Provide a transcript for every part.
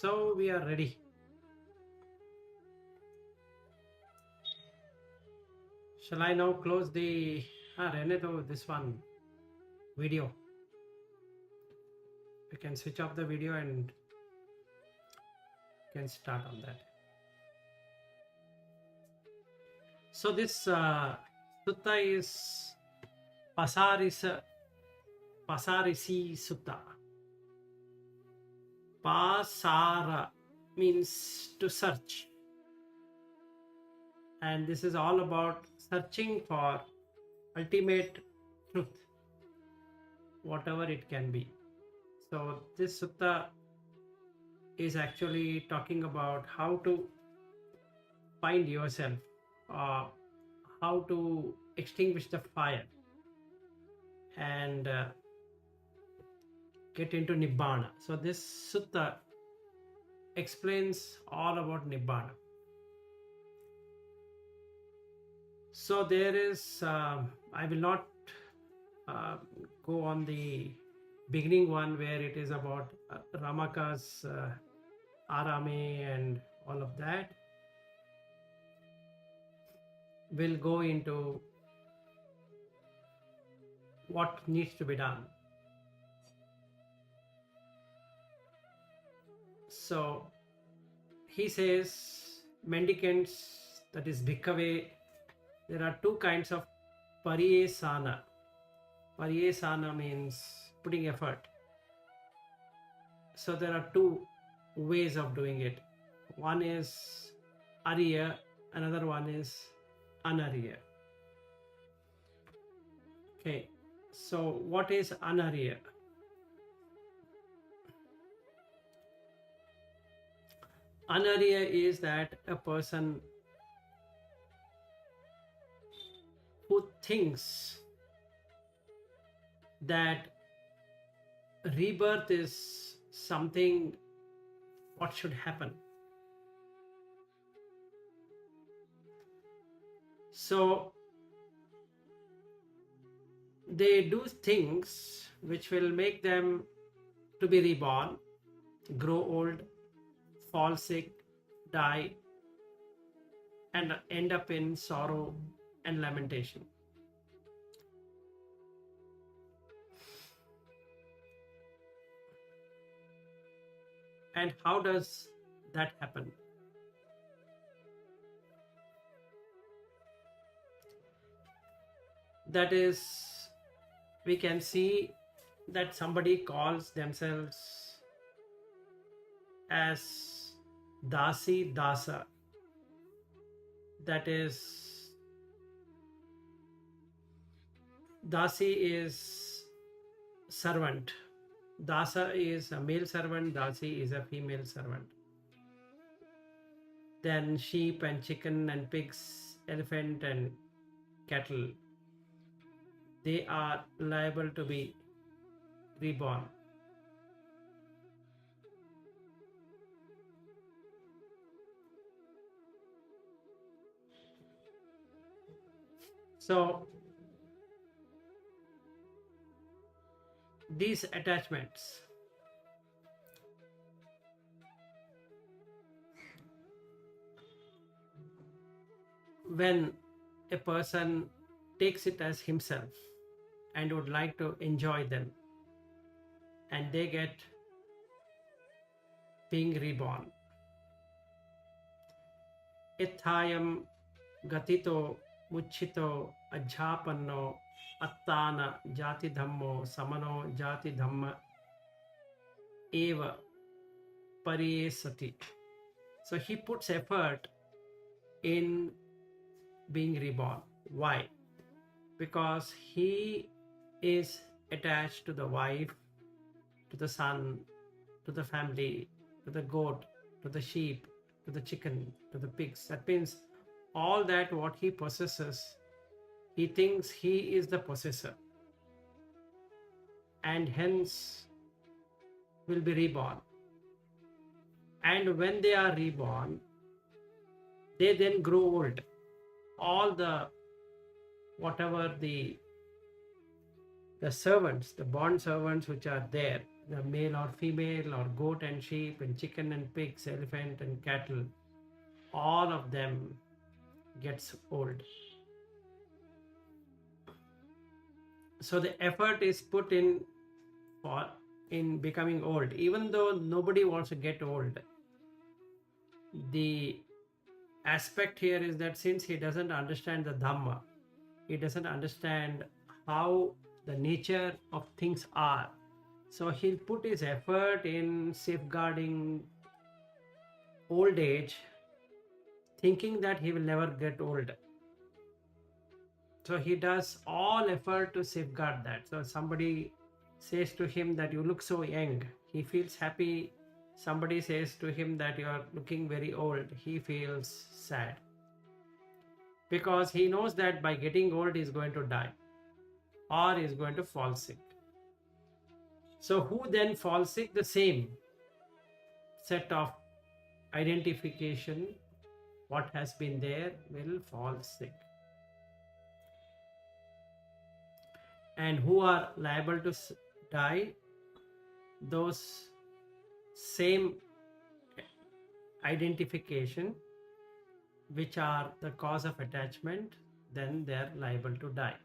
So we are ready. Shall I now close the Renato, this one video? We can switch off the video and can start on that. So this sutta is Pāsarāsisutta. Pāsara means to search, and this is all about searching for ultimate truth, whatever it can be. So this sutta is actually talking about how to find yourself, how to extinguish the fire and get into Nibbana. So this sutta explains all about Nibbana. So there is, I will not go on the beginning one where it is about Ramaka's Arame and all of that. We'll go into what needs to be done. So he says, mendicants, that is bhikkhave, there are two kinds of pariyesana. Pariyesana means putting effort. So there are two ways of doing it. One is ariya, another one is anariya. Okay, so what is anariya? Anariya is that a person who thinks that rebirth is something what should happen. So they do things which will make them to be reborn, grow old, fall sick, die, and end up in sorrow and lamentation. And how does that happen? That is, we can see that somebody calls themselves as Dasi Dasa. That is, Dasi is servant. Dasa is a male servant, Dasi is a female servant. Then sheep and chicken and pigs, elephant and cattle, they are liable to be reborn. So these attachments, when a person takes it as himself and would like to enjoy them, and they get being reborn. Ithayam gatito muchito ajhapanno attana jati dhammo samano jati dhamma eva pariyesati. So he puts effort in being reborn. Why? Because he is attached to the wife, to the son, to the family, to the goat, to the sheep, to the chicken, to the pigs. That means all that what he possesses, he thinks he is the possessor, and hence will be reborn. And when they are reborn, they then grow old. All the whatever the servants, the bond servants which are there, the male or female, or goat and sheep, and chicken and pigs, elephant and cattle, all of them gets old. So the effort is put in becoming old, even though nobody wants to get old. The aspect here is that since he doesn't understand the Dhamma, he doesn't understand how the nature of things are, so he'll put his effort in safeguarding old age, thinking that he will never get old. So he does all effort to safeguard that. So somebody says to him that you look so young, he feels happy. Somebody says to him that you are looking very old, he feels sad, because he knows that by getting old he is going to die or is going to fall sick. So who then falls sick? The same set of identification, what has been there, will fall sick. And who are liable to die? Those same identification which are the cause of attachment, then they are liable to die.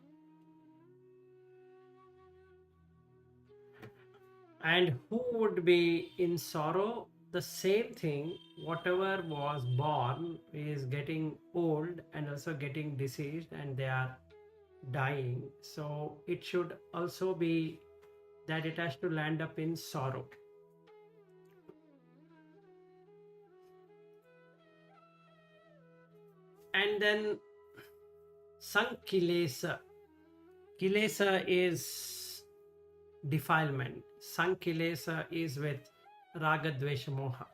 And who would be in sorrow? The same thing, whatever was born is getting old and also getting diseased, and they are dying. So it should also be that it has to land up in sorrow. And then Sankilesa. Kilesa is defilement. Sankilesa is with Raga, Dvesha, Moha.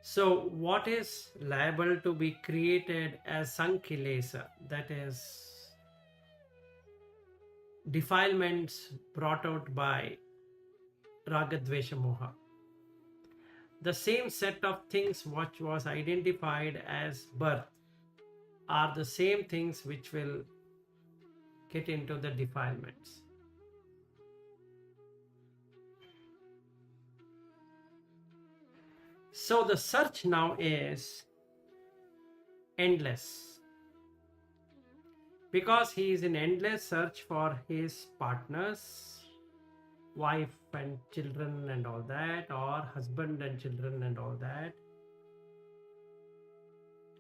So what is liable to be created as Sankilesa? That is defilements brought out by Raga, Dvesha, Moha. The same set of things which was identified as birth are the same things which will get into the defilements. So the search now is endless, because he is in endless search for his partners, wife and children and all that, or husband and children and all that.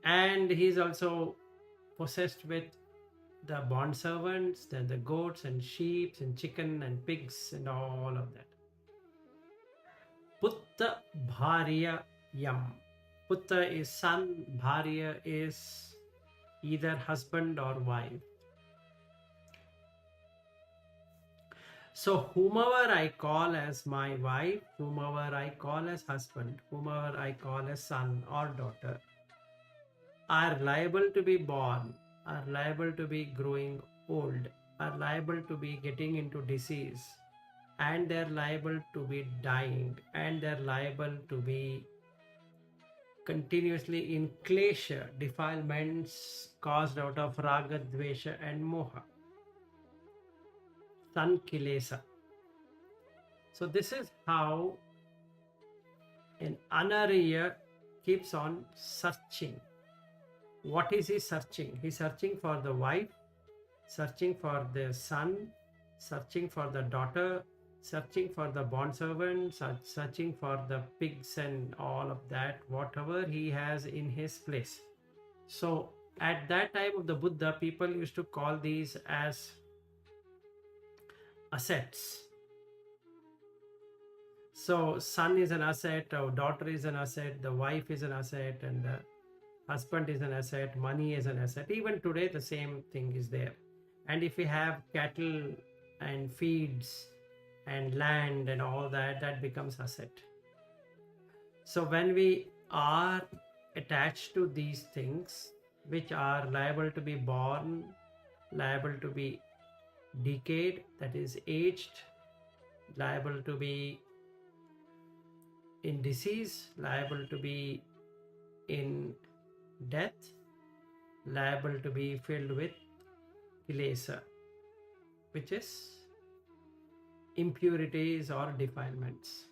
And he is also possessed with the bond servants, then the goats and sheep and chicken and pigs and all of that. Putta Bharya Yam. Putta is son, Bharya is either husband or wife. So whomever I call as my wife, whomever I call as husband, whomever I call as son or daughter, are liable to be born, are liable to be growing old, are liable to be getting into disease, and they're liable to be dying, and they're liable to be continuously in klesha, defilements caused out of raga, dvesha and moha. Sankilesa. So this is how an anariya keeps on searching. What is he searching? He's searching for the wife, searching for the son, searching for the daughter, searching for the bondservant, searching for the pigs and all of that, whatever he has in his place. So at that time of the Buddha, people used to call these as assets. So son is an asset, or daughter is an asset, the wife is an asset, and the husband is an asset, money is an asset. Even today the same thing is there. And if we have cattle and feeds and land and all that, that becomes asset. So when we are attached to these things which are liable to be born, liable to be decayed, that is aged, liable to be in disease, liable to be in death, liable to be filled with kilesa, which is impurities or defilements.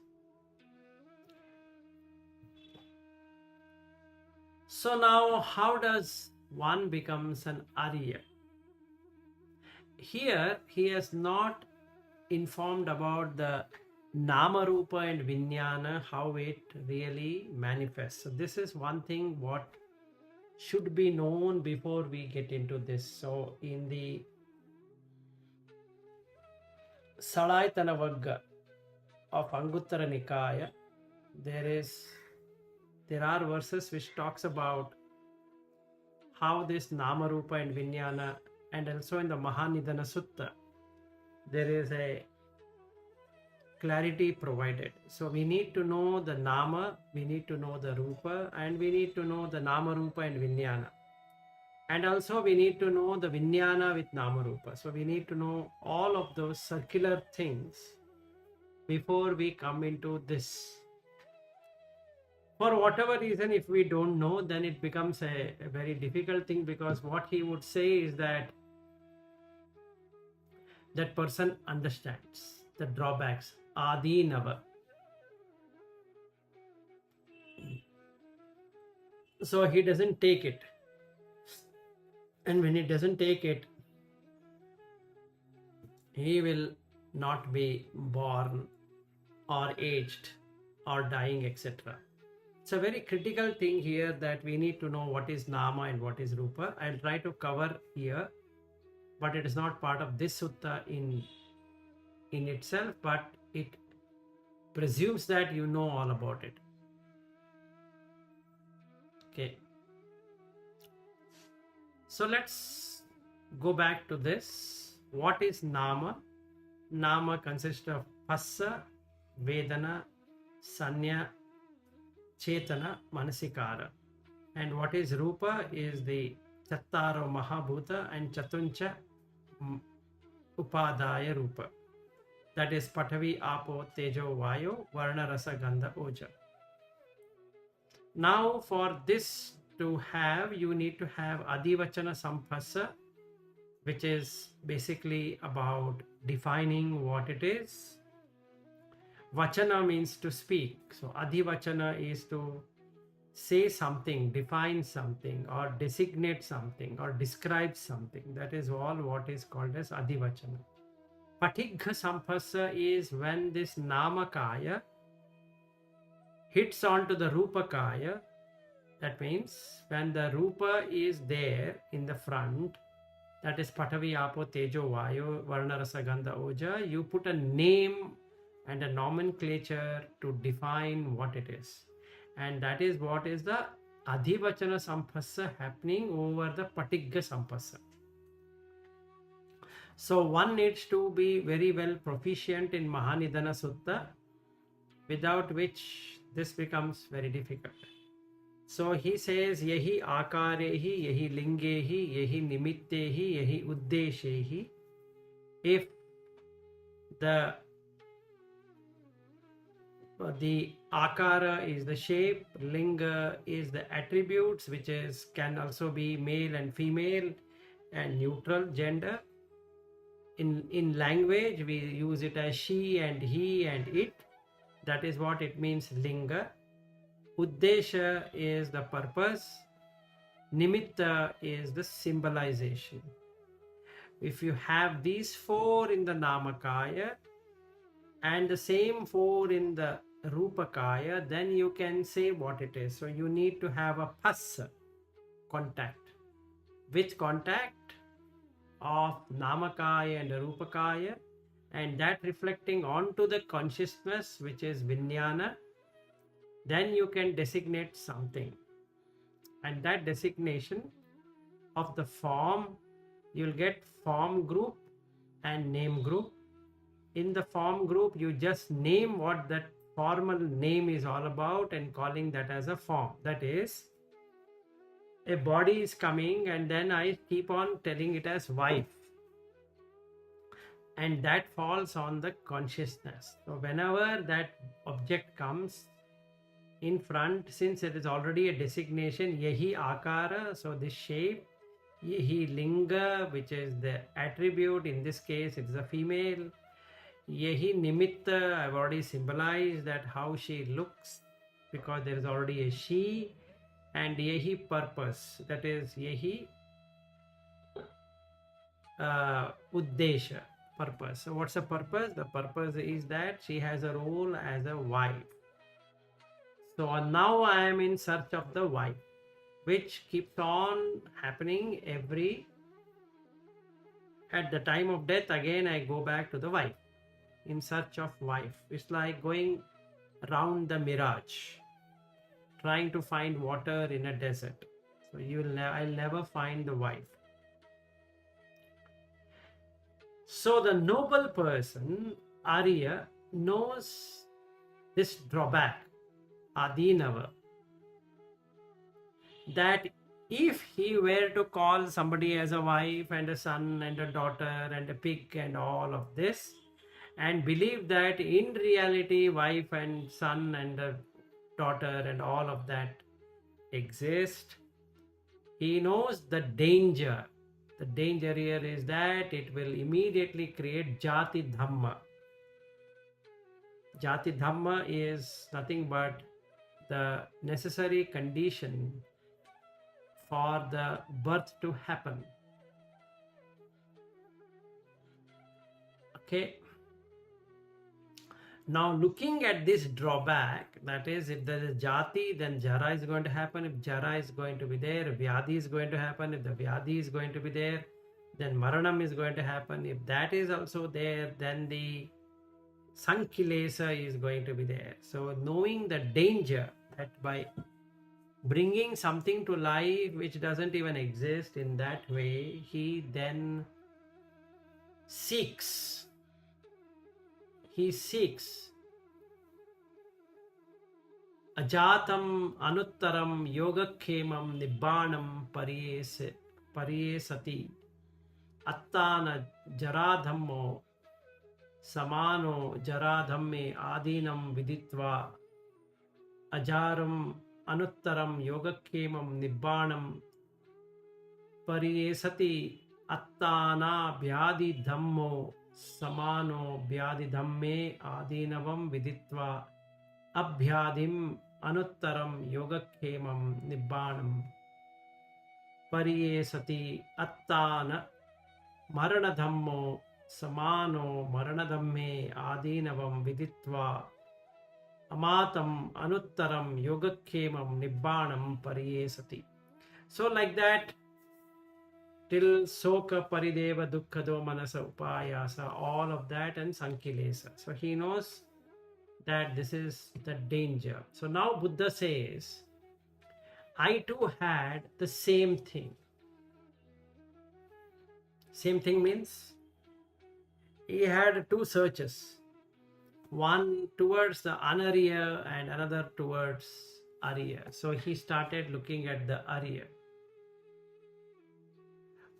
So now, how does one becomes an Arya? Here, he has not informed about the Nama Rupa and Vijnana, how it really manifests. So this is one thing what should be known before we get into this. So in the Salaitana Vagga of Anguttara Nikaya, there are verses which talks about how this Nama Rupa and Vijnana, and also in the Mahanidana Sutta, there is a clarity provided. So we need to know the Nama, we need to know the Rupa, and we need to know the Nama Rupa and Vijnana. And also we need to know the Vijnana with Nama Rupa. So we need to know all of those circular things before we come into this. For whatever reason, if we don't know, then it becomes a very difficult thing, because what he would say is that that person understands the drawbacks, Adi Nava. So he doesn't take it. And when he doesn't take it, he will not be born or aged or dying, etc. It's a very critical thing here that we need to know what is Nama and what is Rupa. I'll try to cover here, but it is not part of this sutta in itself, but it presumes that you know all about it. Okay. So let's go back to this. What is Nama? Nama consists of Phassa, Vedana, Sanya, Chetana, Manasikara. And what is Rupa is the Chattaro Mahabhuta and Chatuncha Upadaya Rupa. That is Patavi, Apo, Tejo, Vayo, Varna, Rasa, Gandha, Oja. Now for this to have, you need to have Adivachana Samphassa, which is basically about defining what it is. Vachana means to speak. So Adivachana is to say something, define something, or designate something, or describe something. That is all what is called as Adivachana. Patigha Samphassa is when this Namakaya hits onto the Rupakaya. That means when the Rupa is there in the front, that is Patavi, Apo, Tejo, Vayo, Varna, Rasa, Gandha, Oja, you put a name and a nomenclature to define what it is. And that is what is the Adhivachana Samphassa happening over the Patigha Samphassa. So one needs to be very well proficient in Mahanidana Sutta, without which this becomes very difficult. So he says, Yehi Akarehi, Yehi Lingehi, Yehi Nimittehi, Yehi Uddeshehi. If the Akara is the shape, Linga is the attributes, which can also be male and female and neutral gender. In language, we use it as she and he and it. That is what it means, Linga. Uddesha is the purpose. Nimitta is the symbolization. If you have these four in the Namakaya and the same four in the Rupakaya, then you can say what it is. So you need to have a Phassa, contact. Which contact? Of Namakaya and Rupakaya, and that reflecting onto the consciousness, which is Vijnana. Then you can designate something, and that designation of the form, you'll get form group and name group. In the form group, you just name what that formal name is all about and calling that as a form. That is, a body is coming and then I keep on telling it as wife, and that falls on the consciousness. So whenever that object comes in front, since it is already a designation, Yehi Akara, so this shape, Yehi Linga, which is the attribute, in this case it is a female, Yehi nimitta, I've already symbolized that how she looks, because there is already a she, and yehi purpose, that is yehi uddesha, purpose. So what's the purpose? The purpose is that she has a role as a wife. So now I am in search of the wife, which keeps on happening at the time of death. Again I go back to the wife, in search of wife. It's like going around the mirage, trying to find water in a desert. So I'll never find the wife. So the noble person, Arya, knows this drawback, Adinava, that if he were to call somebody as a wife and a son and a daughter and a pig and all of this, and believe that in reality wife and son and a daughter and all of that exist, he knows the danger. The danger here is that it will immediately create Jati Dhamma. Jati Dhamma is nothing but the necessary condition for the birth to happen. Okay. Now looking at this drawback, that is, if there is Jati, then Jara is going to happen. If Jara is going to be there, Vyadhi is going to happen. If the Vyadhi is going to be there, then Maranam is going to happen. If that is also there, then the Sankilesa is going to be there. So knowing the danger that by bringing something to life which doesn't even exist in that way, he then seeks ajatam anuttaram yogakhemam nibbanam pariyesati attana jaradhammo samano jaradhamme adinam viditva ajaram anuttaram yogakhemam nibbanam pariyesati attana vyadi dhammo samano vyadi dhamme adinavam viditva abhyadim anuttaram yogakhemam nibbanam pariyesati attana maranadhammo samano maranadhamme adinavam viditva amatam anuttaram yogakhemam nibbanam pariyesati. So like that, till soka parideva dukkhado manasa upayasa, all of that, and sankilesa. So he knows that this is the danger. So now Buddha says, I too had the same thing. Same thing means he had two searches, one towards the Anarya and another towards Arya. So he started looking at the Arya.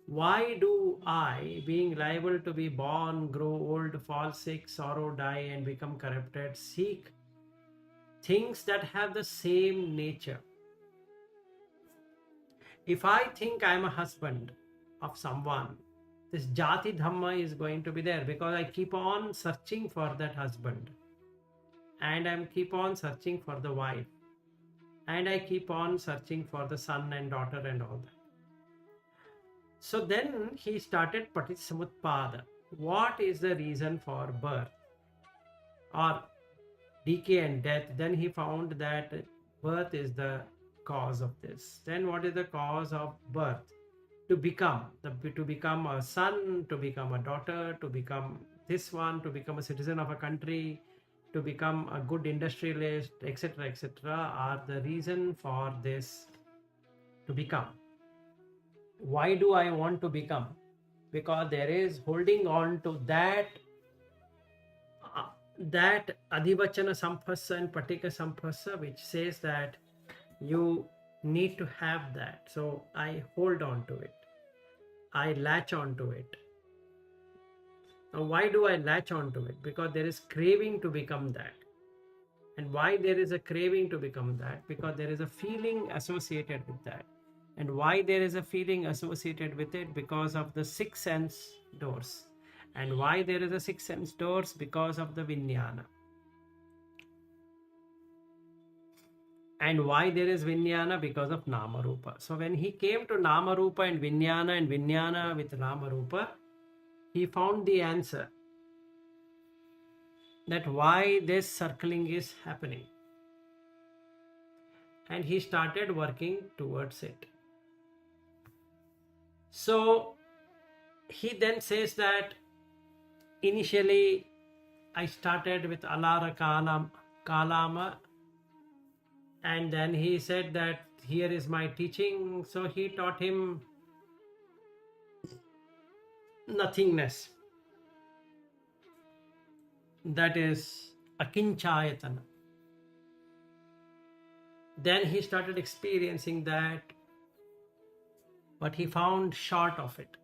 Why do I, being liable to be born, grow old, fall sick, sorrow, die, and become corrupted, seek things that have the same nature? If I think I am a husband of someone, this Jati Dhamma is going to be there, because I keep on searching for that husband, and I keep on searching for the wife, and I keep on searching for the son and daughter and all that. So then he started Patisamutpada. What is the reason for birth or decay and death? Then he found that birth is the cause of this. Then what is the cause of birth? To become a son, to become a daughter, to become this one, to become a citizen of a country, to become a good industrialist, etc., are the reason for this to become. Why do I want to become? Because there is holding on to that adhivachana sampasa and patika sampasa, which says that you need to have that. So I hold on to it. I latch on to it. Now why do I latch on to it? Because there is craving to become that. And why there is a craving to become that? Because there is a feeling associated with that. And why there is a feeling associated with it? Because of the six sense doors. And why there is a 6 sense doors? Because of the Vijnana. And why there is Vijnana? Because of Nama Rupa. So when he came to Nama Rupa and Vijnana with Nama Rupa, he found the answer that why this circling is happening. And he started working towards it. So he then says that initially I started with Alara Kalama, and then he said that here is my teaching. So he taught him nothingness. That is Akinchayatana. Then he started experiencing that, but he found short of it.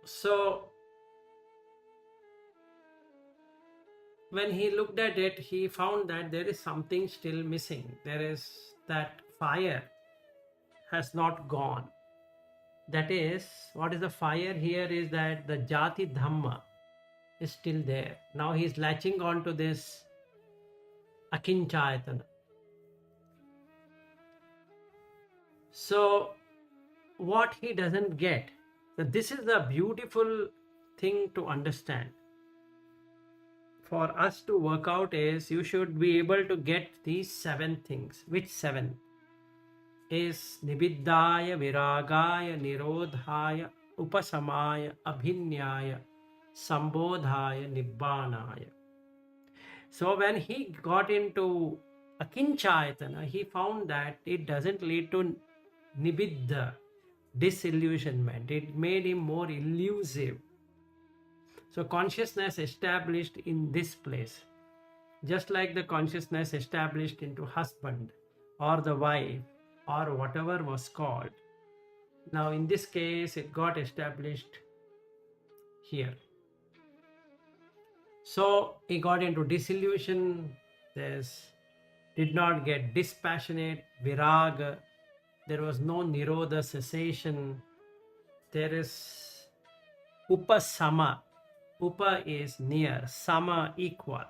So when he looked at it, he found that there is something still missing. There is that fire has not gone. That is, what is the fire here is that the Jati Dhamma is still there. Now he is latching on to this Akinchayatana. So what he doesn't get, so this is the beautiful thing to understand. For us to work out is you should be able to get these 7 things. Which 7? Is Nibiddhaya, Viragaya, Nirodhaya, Upasamaya, Abhinyaya, Sambodhaya, Nibbanaya. So when he got into Akinchayatana, he found that it doesn't lead to Nibiddha, disillusionment. It made him more elusive. So consciousness established in this place, just like the consciousness established into husband or the wife or whatever was called. Now in this case, it got established here. So he got into disillusion, did not get dispassionate, viraga, there was no nirodha, cessation, there is upasama. Upa is near, sama equal,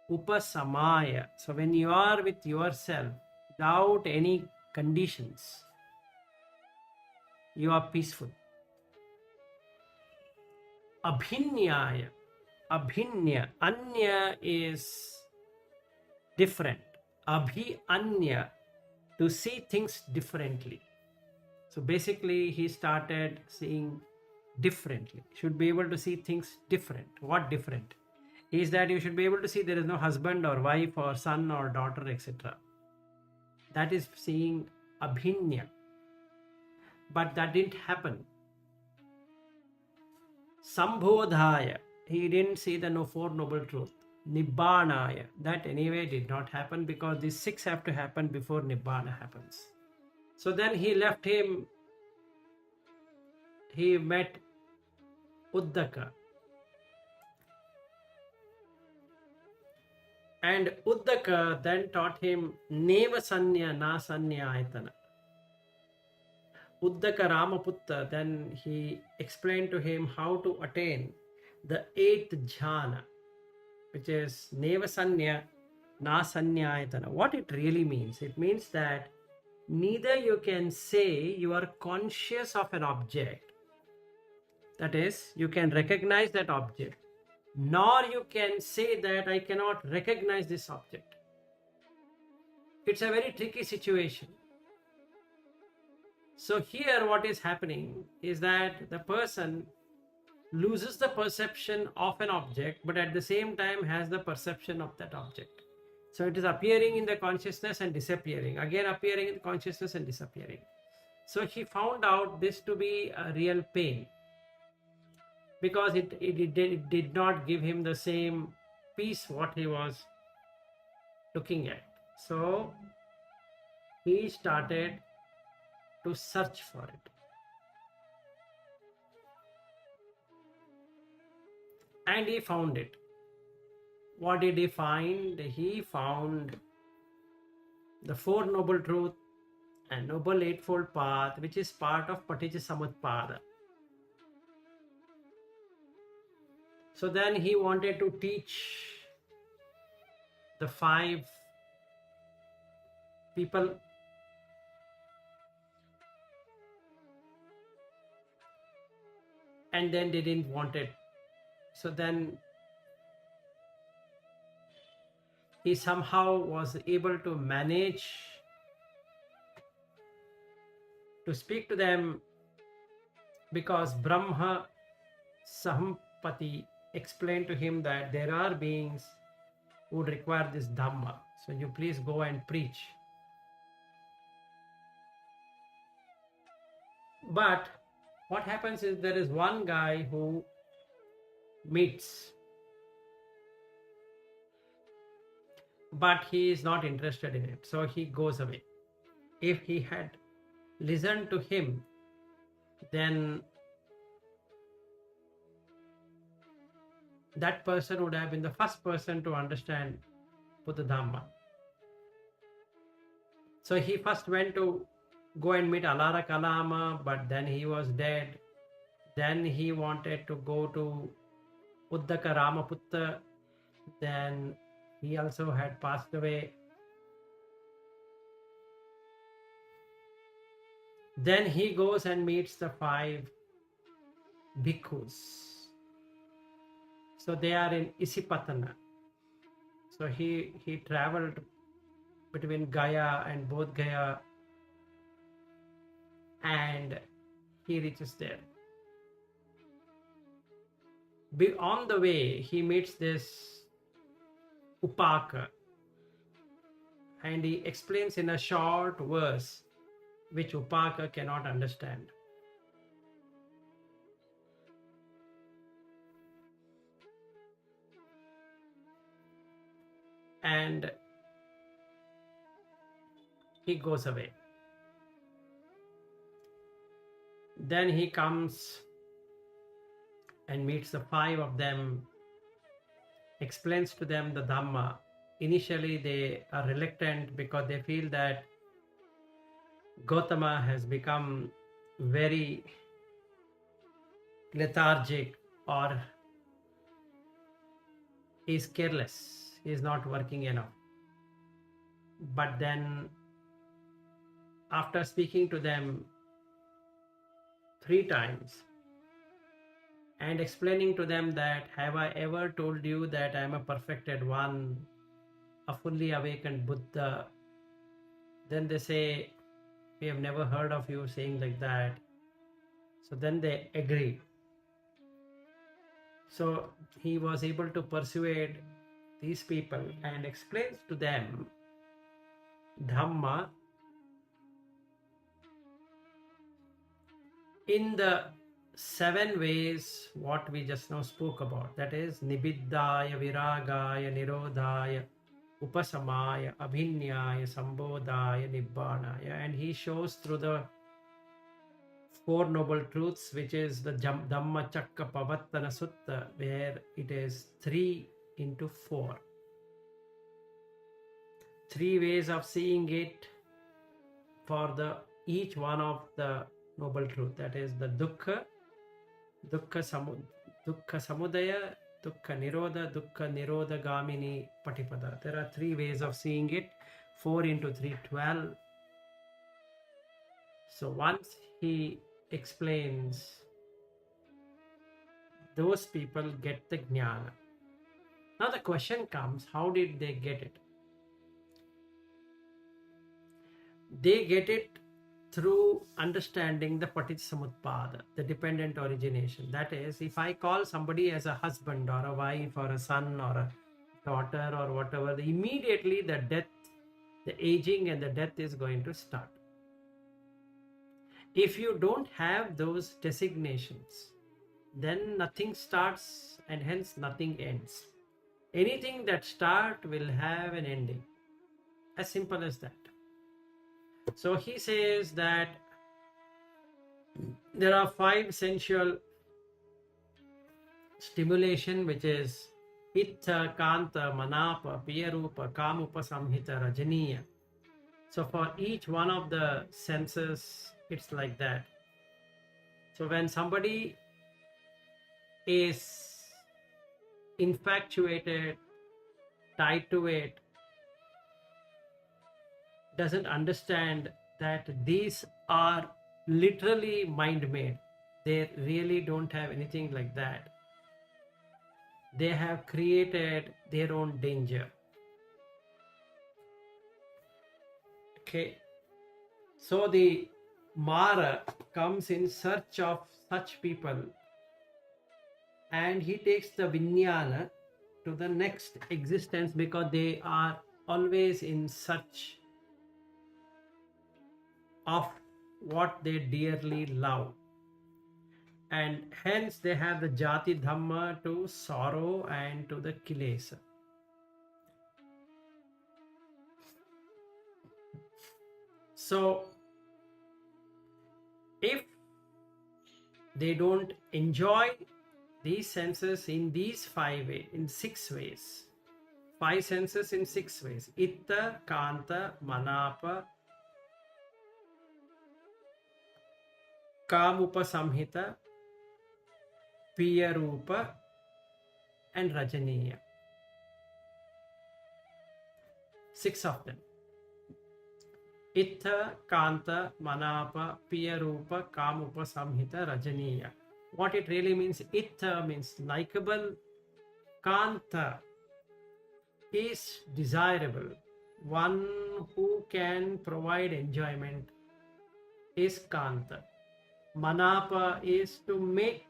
upasamaya. So when you are with yourself without any conditions, you are peaceful. Abhinyaya, abhinya, anya is different. Abhi anya, to see things differently. So basically he started seeing differently. Should be able to see things different. What different? Is that you should be able to see there is no husband or wife or son or daughter, etc. That is seeing abhinya. But that didn't happen. Sambodhaya, he didn't see the 4 noble truth. Nibbanaya, that anyway did not happen because these 6 have to happen before Nibbana happens. So then he left him, he met Uddaka. And Uddaka then taught him Neva Sanya Na Sanya Ayatana. Uddaka Ramaputta, then he explained to him how to attain the 8th jhana, which is Neva Sanya Na Sanya Ayatana. What it really means? It means that neither you can say you are conscious of an object, that is, you can recognize that object, nor you can say that I cannot recognize this object. It's a very tricky situation. So here what is happening is that the person loses the perception of an object, but at the same time has the perception of that object. So it is appearing in the consciousness and disappearing, again appearing in the consciousness and disappearing. So he found out this to be a real pain, because it did not give him the same peace what he was looking at. So he started to search for it. And he found it. What did he find? He found the 4 noble truths and Noble Eightfold Path, which is part of Paticcasamuppada. So then he wanted to teach the 5 people, and then they didn't want it. So then he somehow was able to manage to speak to them, because Brahma Sahampati explained to him that there are beings who would require this Dhamma. So you please go and preach. But what happens is there is one guy who meets, but he is not interested in it. So he goes away. If he had listened to him, then that person would have been the first person to understand Buddha Dhamma. So he first went to go and meet Alara Kalama, but then he was dead. Then he wanted to go to Uddaka Ramaputta. Then he also had passed away. Then he goes and meets the 5 bhikkhus. So they are in Isipatana. So he traveled between Gaya and Bodh Gaya, and he reaches there. On the way, he meets this Upaka, and he explains in a short verse which Upaka cannot understand. And he goes away. Then he comes and meets the 5 of them, explains to them the Dhamma. Initially they are reluctant because they feel that Gautama has become very lethargic, or he is careless, he is not working enough. But then after speaking to them 3 times and explaining to them that, have I ever told you that I am a perfected one, a fully awakened Buddha? Then they say, we have never heard of you saying like that. So then they agree. So he was able to persuade these people and explains to them Dhamma in the 7 ways what we just now spoke about. That is Nibiddhaya, Viragaya, Nirodhaya, Upasamaya, Abhinyaya, Sambodhaya, Nibbanaya. And he shows through the 4 noble truths, which is the Dhamma Chakka Pavattana Sutta, where it is 3 into 4. 3 ways of seeing it for each one of the noble truth. That is the Dukkha, Dukkha Samudaya, Dukkha Nirodha, Dukkha Nirodha Gamini Patipada. There are 3 ways of seeing it. 4 into 3, 12. So once he explains, those people get the jnana. Now the question comes, how did they get it? They get it through understanding the Paticcasamuppada, the dependent origination. That is, if I call somebody as a husband or a wife or a son or a daughter or whatever, immediately the death, the aging and the death is going to start. If you don't have those designations, then nothing starts and hence nothing ends. Anything that starts will have an ending. As simple as that. So he says that there are 5 sensual stimulation, which is Ittha, Kanta, Manapa, Piyarupa, Kamupa, Samhita, Rajaniya. So for each one of the senses, it's like that. So when somebody is infatuated, tied to it, doesn't understand that these are literally mind-made. They really don't have anything like that. They have created their own danger. Okay. So the Mara comes in search of such people, and he takes the Vijnana to the next existence, because they are always in search of what they dearly love, and hence they have the Jati Dhamma to sorrow and to the Kilesa. So if they don't enjoy these senses in these 5 ways, in 6 ways, 5 senses in 6 ways: Itta, Kanta, Manapa, Kamupa Samhita, Piyarupa, and Rajaniya. 6 of them. Ittha, Kanta, Manapa, Piyarupa, Kamupa Samhita, Rajaniya. What it really means: Ittha means likable, Kanta is desirable, one who can provide enjoyment is Kanta. Manapa is to make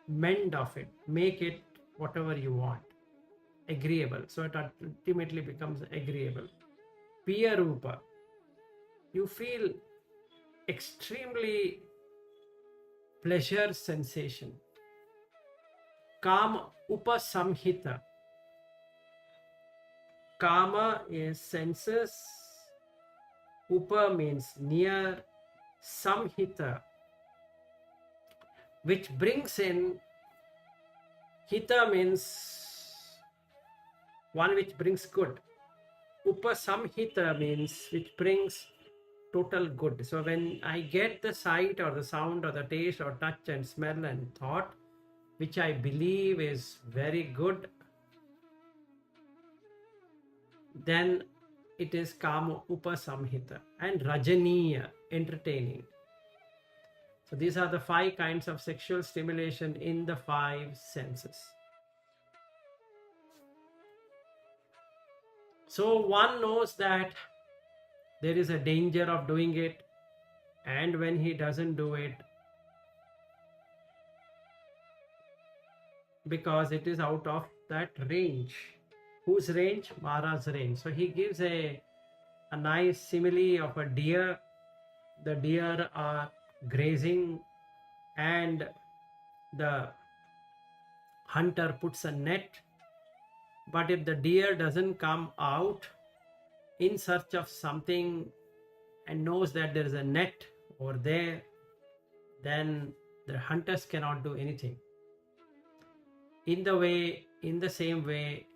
mend of it, make it whatever you want, agreeable. So it ultimately becomes agreeable. Piyarupa, you feel extremely pleasure sensation. Kama upasamhita. Kama is senses, upa means near, samhita, which brings in, hita means one which brings good. Upasamhita means which brings total good. So when I get the sight or the sound or the taste or touch and smell and thought, which I believe is very good, then it is Kama Upasamhita. And Rajaniya, entertaining. So these are the 5 kinds of sexual stimulation in the 5 senses. So one knows that there is a danger of doing it, and when he doesn't do it, because it is out of that range. Whose range? Mara's range. So he gives a nice simile of a deer. The deer are grazing, and the hunter puts a net. But if the deer doesn't come out in search of something and knows that there is a net over there, then the hunters cannot do anything. In the same way,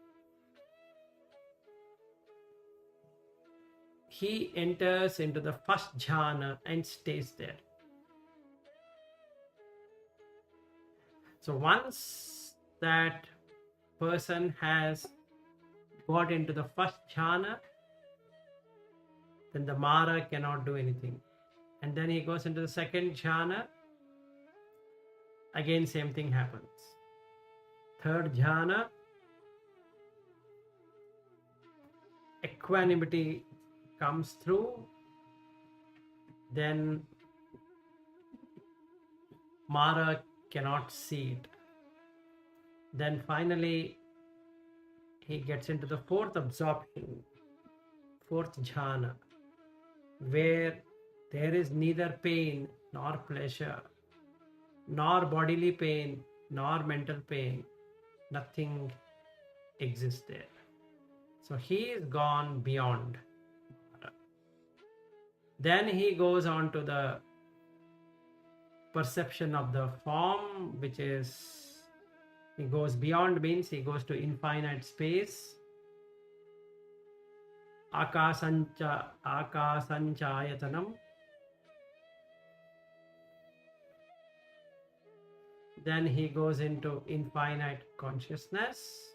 he enters into the first jhana and stays there. So once that person has got into the first jhana, then the Mara cannot do anything. And then he goes into the second jhana, again same thing happens. Third jhana, equanimity comes through, then Mara cannot see it. Then finally he gets into the 4th absorption, 4th jhana, where there is neither pain nor pleasure, nor bodily pain nor mental pain. Nothing exists there. So he is gone beyond. Then he goes on to the perception of the form, which is, he goes beyond means he goes to infinite space. akasanchayatanam. Then he goes into infinite consciousness,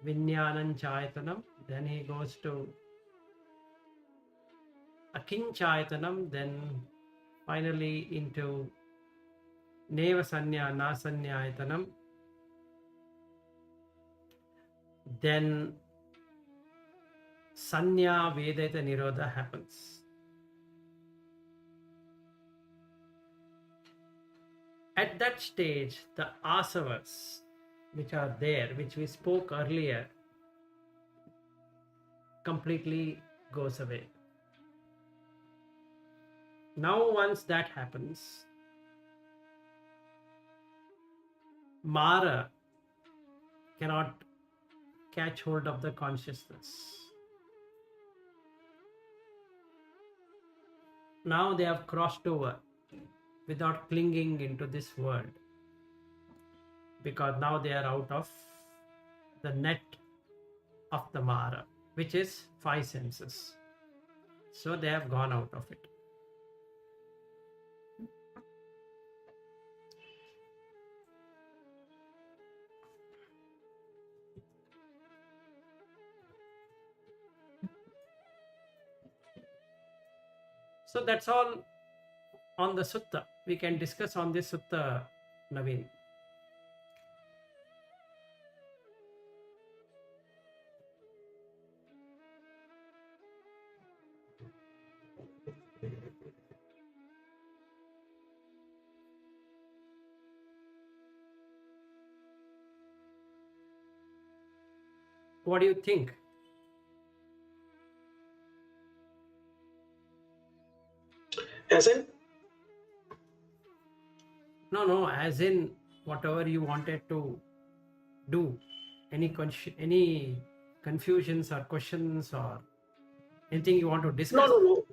Vinyananchayatanam. Then he goes to Akinchayatanam. Then finally into Nevasanya Nasanyayatanam. Then Sanya Vedeta Nirodha happens. At that stage, the asavas which are there, which we spoke earlier, completely goes away. Now, once that happens, Mara cannot catch hold of the consciousness. Now they have crossed over without clinging into this world, because now they are out of the net of the Mara, which is 5 senses. So they have gone out of it. So that's all on the sutta. We can discuss on this sutta, Naveen. What do you think? As in? No, as in whatever you wanted to do. Any confusions or questions or anything you want to discuss? No.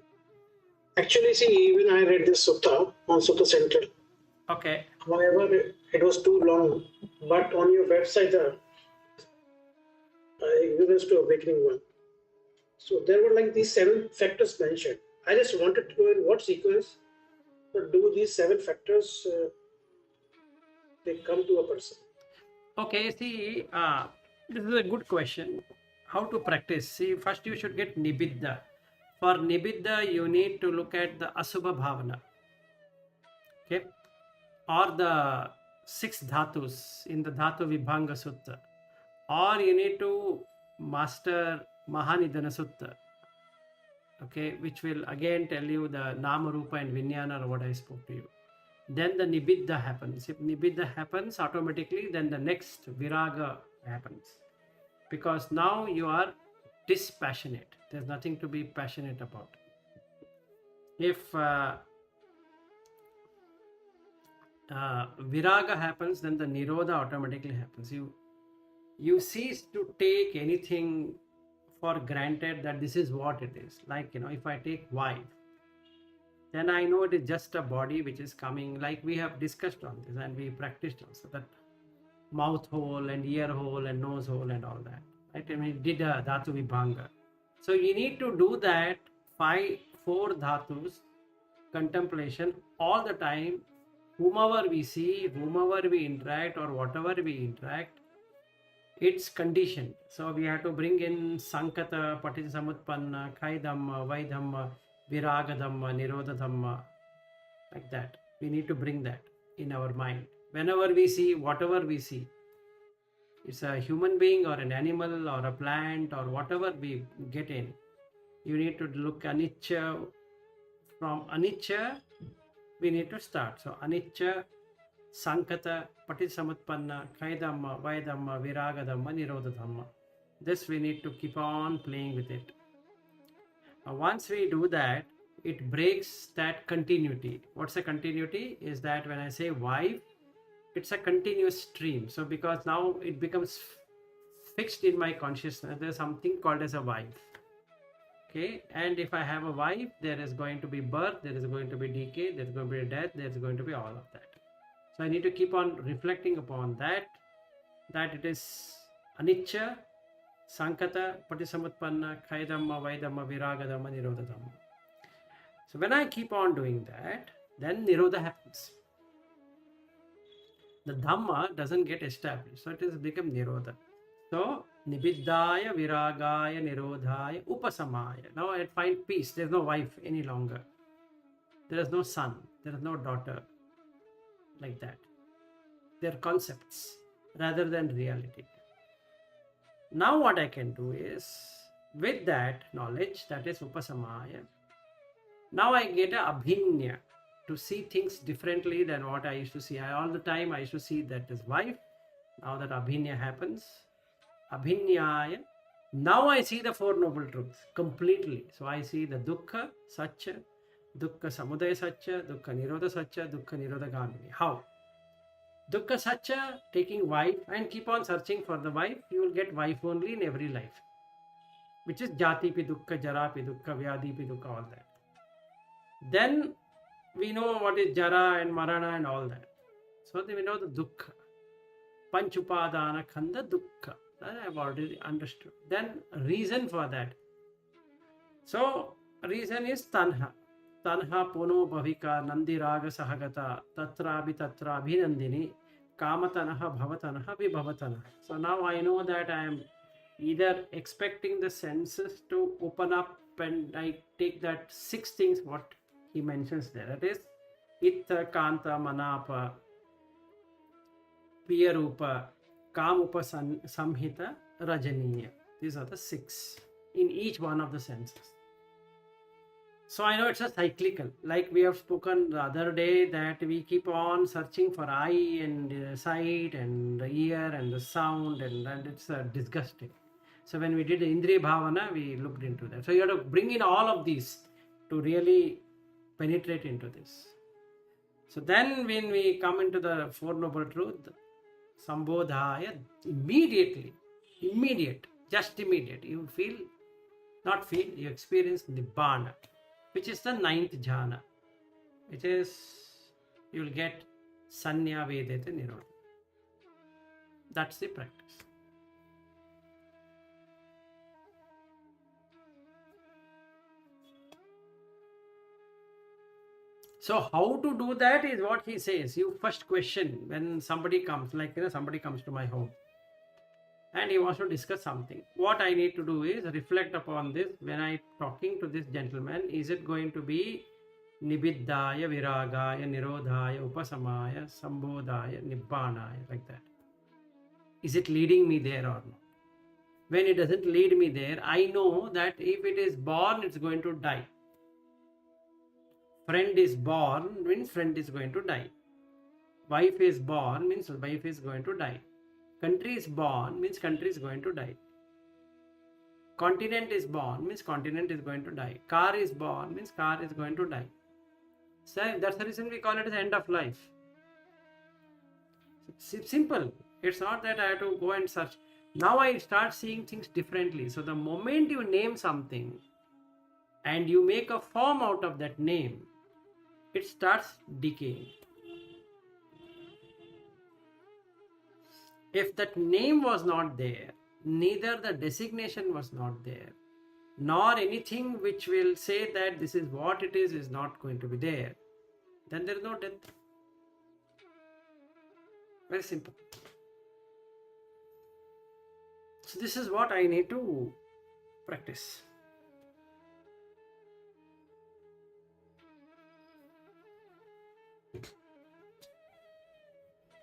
Actually, see, even I read this sutta on Sutta Central. Okay. However, it was too long. But on your website, Ignorance to Awakening one. So there were like these 7 factors mentioned. I just wanted to know in what sequence do these 7 factors they come to a person. Okay, see, this is a good question. How to practice? See, first you should get Nibbidda. For Nibbidda, you need to look at the Asubha Bhavana. Okay? Or the 6 dhatus in the Dhatu Vibhanga Sutta. Or you need to master Mahanidana Sutta. Okay, which will again tell you the Nama, Rupa and Vinyana, or what I spoke to you. Then the Nibbidda happens. If Nibbidda happens, automatically then the next Viraga happens. Because now you are dispassionate. There's nothing to be passionate about. If Viraga happens, then the Nirodha automatically happens. You cease to take anything for granted that this is what it is. Like, if I take wife, then I know it is just a body which is coming, like we have discussed on this and we practiced also, that mouth hole and ear hole and nose hole and all that. Right? I mean, did a Dhatu Vibhanga. So you need to do that 4 dhatus contemplation all the time. Whomever we see, whomever we interact, or whatever we interact, it's conditioned. So we have to bring in Sankata, Paticcasamutpanna, Khai Dhamma, Vai Dhamma, Viraga Dhamma, Nirodha Dhamma, like that. We need to bring that in our mind. Whenever we see, whatever we see, it's a human being or an animal or a plant or whatever we get in, you need to look anicca. From anicca, we need to start. So anicca, Sankata, Paticcasamutpanna, Khai Dhamma, Vai Dhamma, Viraga Dhamma, Nirodha Dhamma. This we need to keep on playing with it. Once we do that, it breaks that continuity. What's a continuity? Is that when I say wife, it's a continuous stream. So because now it becomes fixed in my consciousness, there's something called as a wife. Okay, and if I have a wife, there is going to be birth, there is going to be decay, there is going to be death, there is going to be all of that. So I need to keep on reflecting upon that it is anicca, Sankata, Patisamutpanna, Khaidamma, Vaidamma, Viragadamma, Nirodha Dhamma. So when I keep on doing that, then Nirodha happens. The Dhamma doesn't get established, so it has become Nirodha. So, Nibiddhaya, Viragaya, Nirodhaya, Upasamaya. Now I find peace. There's no wife any longer. There is no son. There is no daughter. Like that. They're concepts rather than reality. Now what I can do is, with that knowledge, that is Upasamaya, now I get a abhinya, to see things differently than what I used to see. All the time I used to see that as wife. Now that abhinya happens, abhinyaya, now I see the Four Noble Truths completely. So I see the dukkha satya, dukkha samudaya satya, dukkha nirodha satya, dukkha nirodha gamini. How? Dukkha satya, taking wife and keep on searching for the wife, you will get wife only in every life, which is jati pi dukkha, jara pi dukkha, vyadhi pi dukkha, all that. Then we know what is jara and marana and all that. So then we know the dukkha. Panchupadana khanda dukkha. That I have already understood. Then reason for that. So reason is tanha. Tanha puno bhavika nandi raga sahagata tatrabi tatrabi nandini kamatanaha bhavatanaha vibhavatanaha. So now I know that I am either expecting the senses to open up, and I take that 6 things what he mentions there. That is itta, kanta, manapa, piyarupa, kamupa samhita, rajaniya. These are the 6 in each one of the senses. So I know it's a cyclical, like we have spoken the other day, that we keep on searching for eye and sight and the ear and the sound, and it's disgusting. So when we did the Indriya Bhavana, we looked into that. So you have to bring in all of these to really penetrate into this. So then when we come into the Four Noble Truth, Sambodhaya, immediate, just immediate, you feel, you experience Nibbana, which is the 9th jhana, which is, you will get Sanya Vedeta Nirodha. That's the practice. So how to do that is what he says. You first question when somebody comes, like somebody comes to my home and he wants to discuss something. What I need to do is reflect upon this. When I talking to this gentleman, is it going to be Nibiddhaya, Viragaya, Nirodhaya, Upasamaya, Sambodhaya, Nibbanaya, like that? Is it leading me there or not? When it doesn't lead me there, I know that if it is born, it's going to die. Friend is born means friend is going to die. Wife is born means wife is going to die. Country is born means country is going to die. Continent is born means continent is going to die. Car is born means car is going to die. So that's the reason we call it as end of life. It's simple. It's not that I have to go and search. Now I start seeing things differently. So the moment you name something and you make a form out of that name, it starts decaying. If that name was not there, neither the designation was not there, nor anything which will say that this is what it is not going to be there, then there is no death. Very simple. So this is what I need to practice.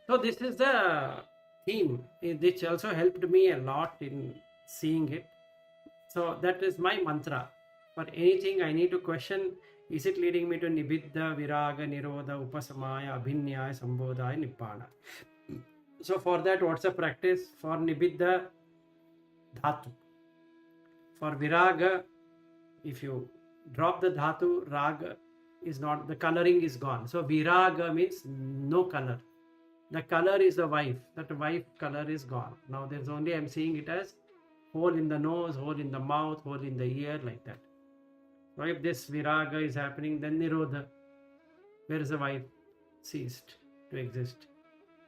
So this is the theme, which also helped me a lot in seeing it. So that is my mantra. For anything I need to question, is it leading me to Nibiddha, Viraga, Nirodha, Upasamaya, Abhinyaya, Sambodhaya, Nibbana? So for that, what's the practice? For Nibiddha, Dhatu. For Viraga, if you drop the Dhatu, Raga is not, the coloring is gone. So Viraga means no color. The color is the wife. That wife color is gone. Now there's only, I'm seeing it as hole in the nose, hole in the mouth, hole in the ear, like that. So if this Viraga is happening, then Nirodha. Where is the wife? Ceased to exist.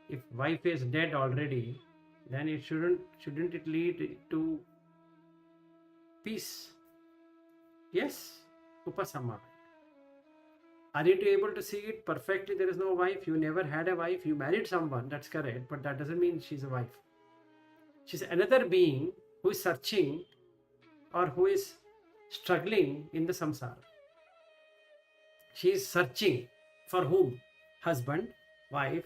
If wife is dead already, then it shouldn't it lead to peace. Yes, upasamma. Are you able to see it perfectly? There is no wife. You never had a wife. You married someone. That's correct. But that doesn't mean she's a wife. She's another being who is searching or who is struggling in the samsara. She is searching for whom? Husband, wife,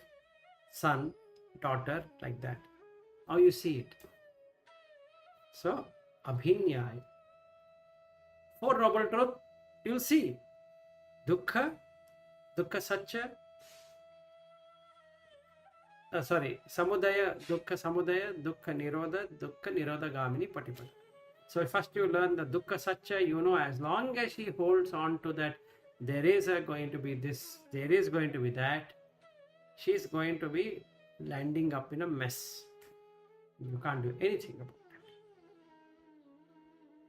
son, daughter, like that. How you see it? So, abhinyaya. Four noble truth, you'll see. Dukkha, dukkha satya, samudaya, dukkha nirodha gamini patipada. So first you learn the dukkha satya, as long as she holds on to that, there is going to be this, there is going to be that, she is going to be landing up in a mess. You can't do anything about it.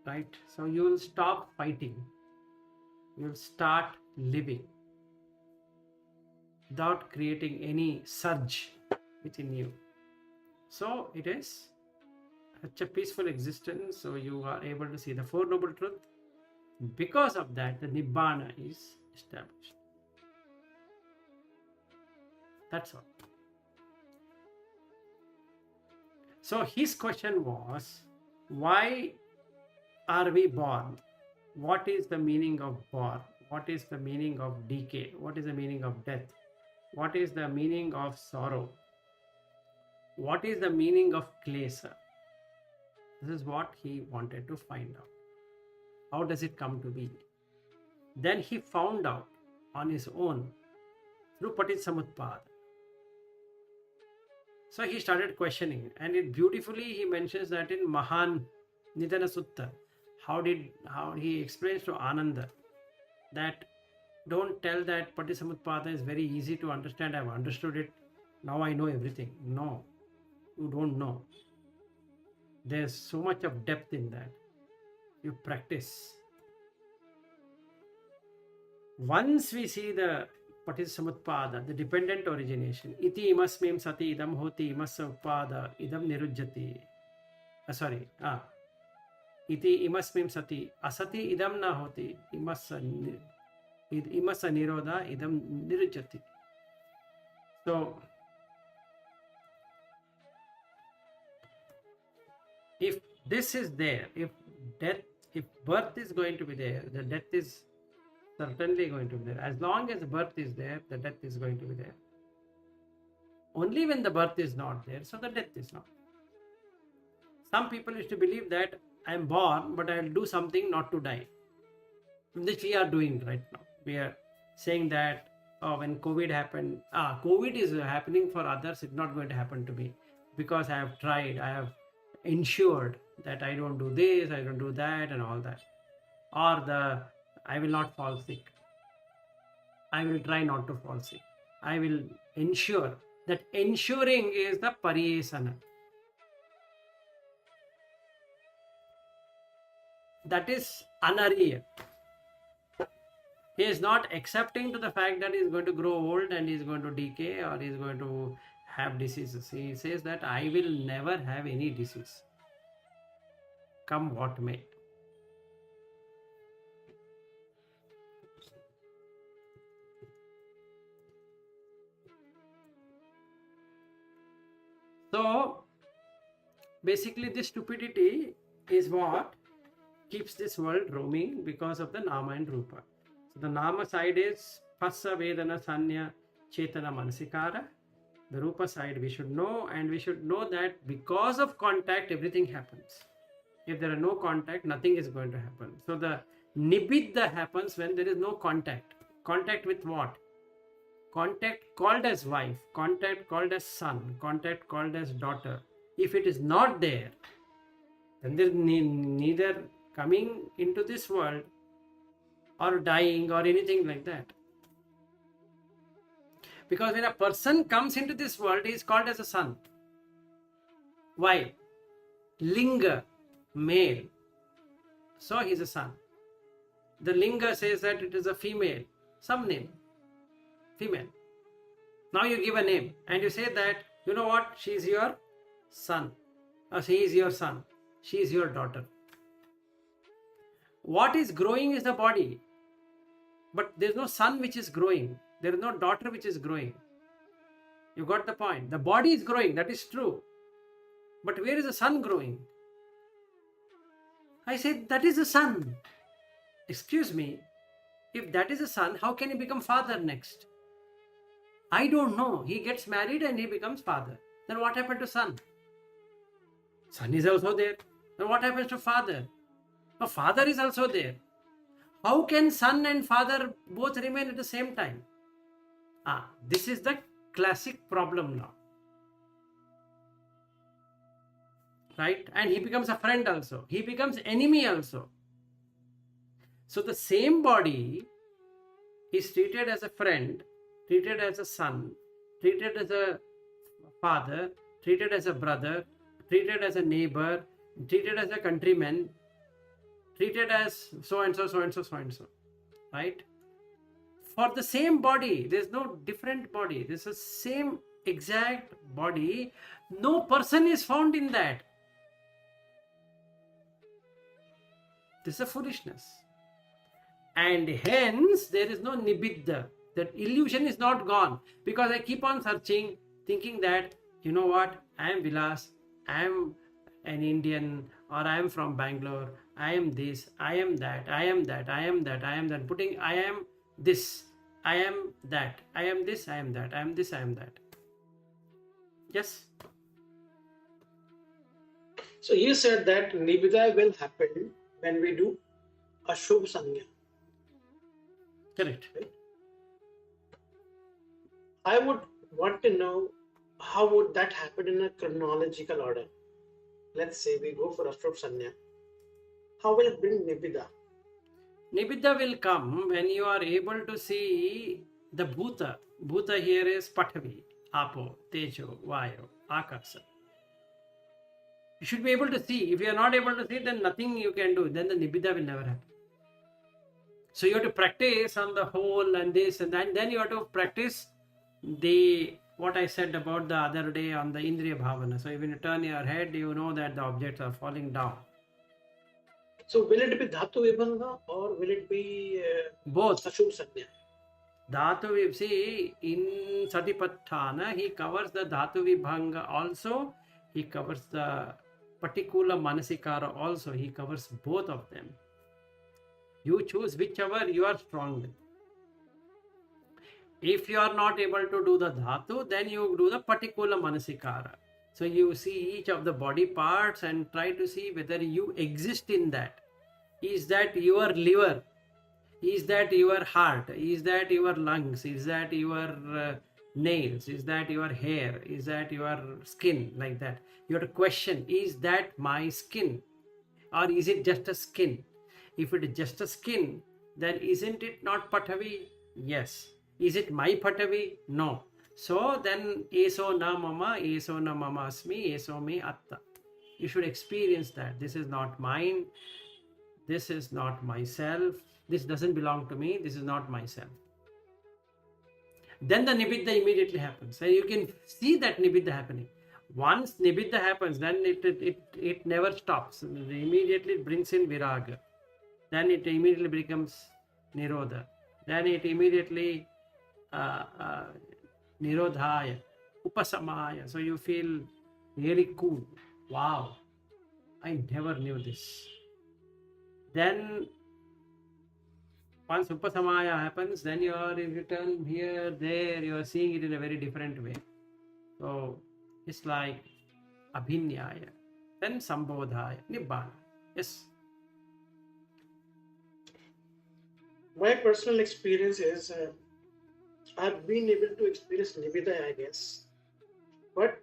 Right? So you will stop fighting. You will start living without creating any surge within you. So it is such a peaceful existence. So you are able to see the Four Noble Truths. Because of that, the Nibbana is established. That's all. So his question was, why are we born? What is the meaning of born? What is the meaning of decay? What is the meaning of death? What is the meaning of sorrow? What is the meaning of klesa? This is what he wanted to find out. How does it come to be? Then he found out on his own through Paticamutpada. So he started questioning, and it beautifully he mentions that in Mahan Nidana Sutta. How he explains to Ananda that don't tell that Paticamutpada is very easy to understand. I've understood it. Now I know everything. No, you don't know. There's so much of depth in that. You practice. Once we see the Paticamutpada, the dependent origination, iti imasmim sati idam hoti imassa upada idam nirujjati. Iti imasmim sati asati idam na hoti imassa nirodha idam nirujjati. So, if this is there, if birth is going to be there, the death is certainly going to be there. As long as birth is there, the death is going to be there. Only when the birth is not there, so the death is not. Some people used to believe that I am born, but I will do something not to die. Which we are doing right now. We are saying that when COVID happened, COVID is happening for others, it's not going to happen to me. Because I have tried, I have ensured that I don't do this, I don't do that and all that. Or I will not fall sick. I will try not to fall sick. I will ensure. That ensuring is the pariyesana. That is anariya. He is not accepting to the fact that he is going to grow old and he is going to decay or he is going to have diseases. He says that I will never have any disease. Come what may. So, basically this stupidity is what keeps this world roaming because of the Nama and Rupa. So, the Nama side is Phassa Vedana Sanya Chetana Manasikara. The Rupa side we should know, and we should know that because of contact everything happens. If there are no contact, nothing is going to happen. So, the Nibbidha happens when there is no contact. Contact with what? Contact called as wife, contact called as son, contact called as daughter. If it is not there, then there is neither coming into this world or dying or anything like that. Because when a person comes into this world, he is called as a son. Why? Linga, male. So he is a son. The Linga says that it is a female, some name. Female. Now you give a name and you say that, you know what, she is your son. Or he is your son. She is your daughter. what is growing is the body. But there's no son which is growing. There is no daughter which is growing. You got the point. The body is growing, that is true. But where is the son growing? I said, that is the son. Excuse me, if that is the son, how can he become father next? I don't know. He gets married and he becomes father. Then what happened to son? Son is also there. Then what happens to father? No, father is also there. How can son and father both remain at the same time? This is the classic problem now. Right? And he becomes a friend also. He becomes enemy also. So the same body is treated as a friend, treated as a son, treated as a father, treated as a brother, treated as a neighbor, treated as a countryman, treated as so and so, so and so, so and so. Right? For the same body, there's no different body. There's the same exact body. No person is found in that. This is a foolishness. And hence, there is no nibbidha. That illusion is not gone. Because I keep on searching, thinking that, you know what, I am Vilas, I am an Indian, or I am from Bangalore, I am this, I am that, I am that, I am that, I am that. Putting I am this, I am that, I am this, I am that, I am this, I am that. Yes? So you said that nibbida will happen when we do Ashubh Sanya. Correct. Right? I would want to know how would that happen in a chronological order. Let's say we go for Ashubh Sanya. How will it bring nibbida? Nibbida will come when you are able to see the bhuta. Bhuta here is Pathavi, Apo, Tejo, Vayu, Akasa. You should be able to see. If you are not able to see, then nothing you can do. Then the nibbida will never happen. So you have to practice on the whole and this, and then you have to practice what I said about the other day on the Indriya Bhavana. So when you turn your head, you know that the objects are falling down. So will it be Dhatu Vibhanga or will it be both? Ashubh Sanya? Dhatu, see, in Satipatthana, he covers the Dhatu Vibhanga also. He covers the particular Manasikara also. He covers both of them. You choose whichever you are strong with. If you are not able to do the dhatu, then you do the particular manasikara. So you see each of the body parts and try to see whether you exist in that. Is that your liver? Is that your heart? Is that your lungs? Is that your nails? Is that your hair? Is that your skin? Like that. You have to question, is that my skin? Or is it just a skin? If it is just a skin, then isn't it not Pathavi? Yes. Is it my Pathavi? No. So then, eso na mama asmi, eso me atta. You should experience that. This is not mine. This is not myself. This doesn't belong to me. This is not myself. Then the nibbida immediately happens. And you can see that nibbida happening. Once nibbida happens, then it never stops. Immediately it brings in viraga. Then it immediately becomes nirodha. Then it immediately nirodhaya, upasamaya. So you feel really cool. Wow, I never knew this. Then once upasamaya happens, then if you turn here, there, you are seeing it in a very different way. So it's like abhinyaya, then sambodhaya, nibbana. Yes. My personal experience is I've been able to experience nibbida, I guess, but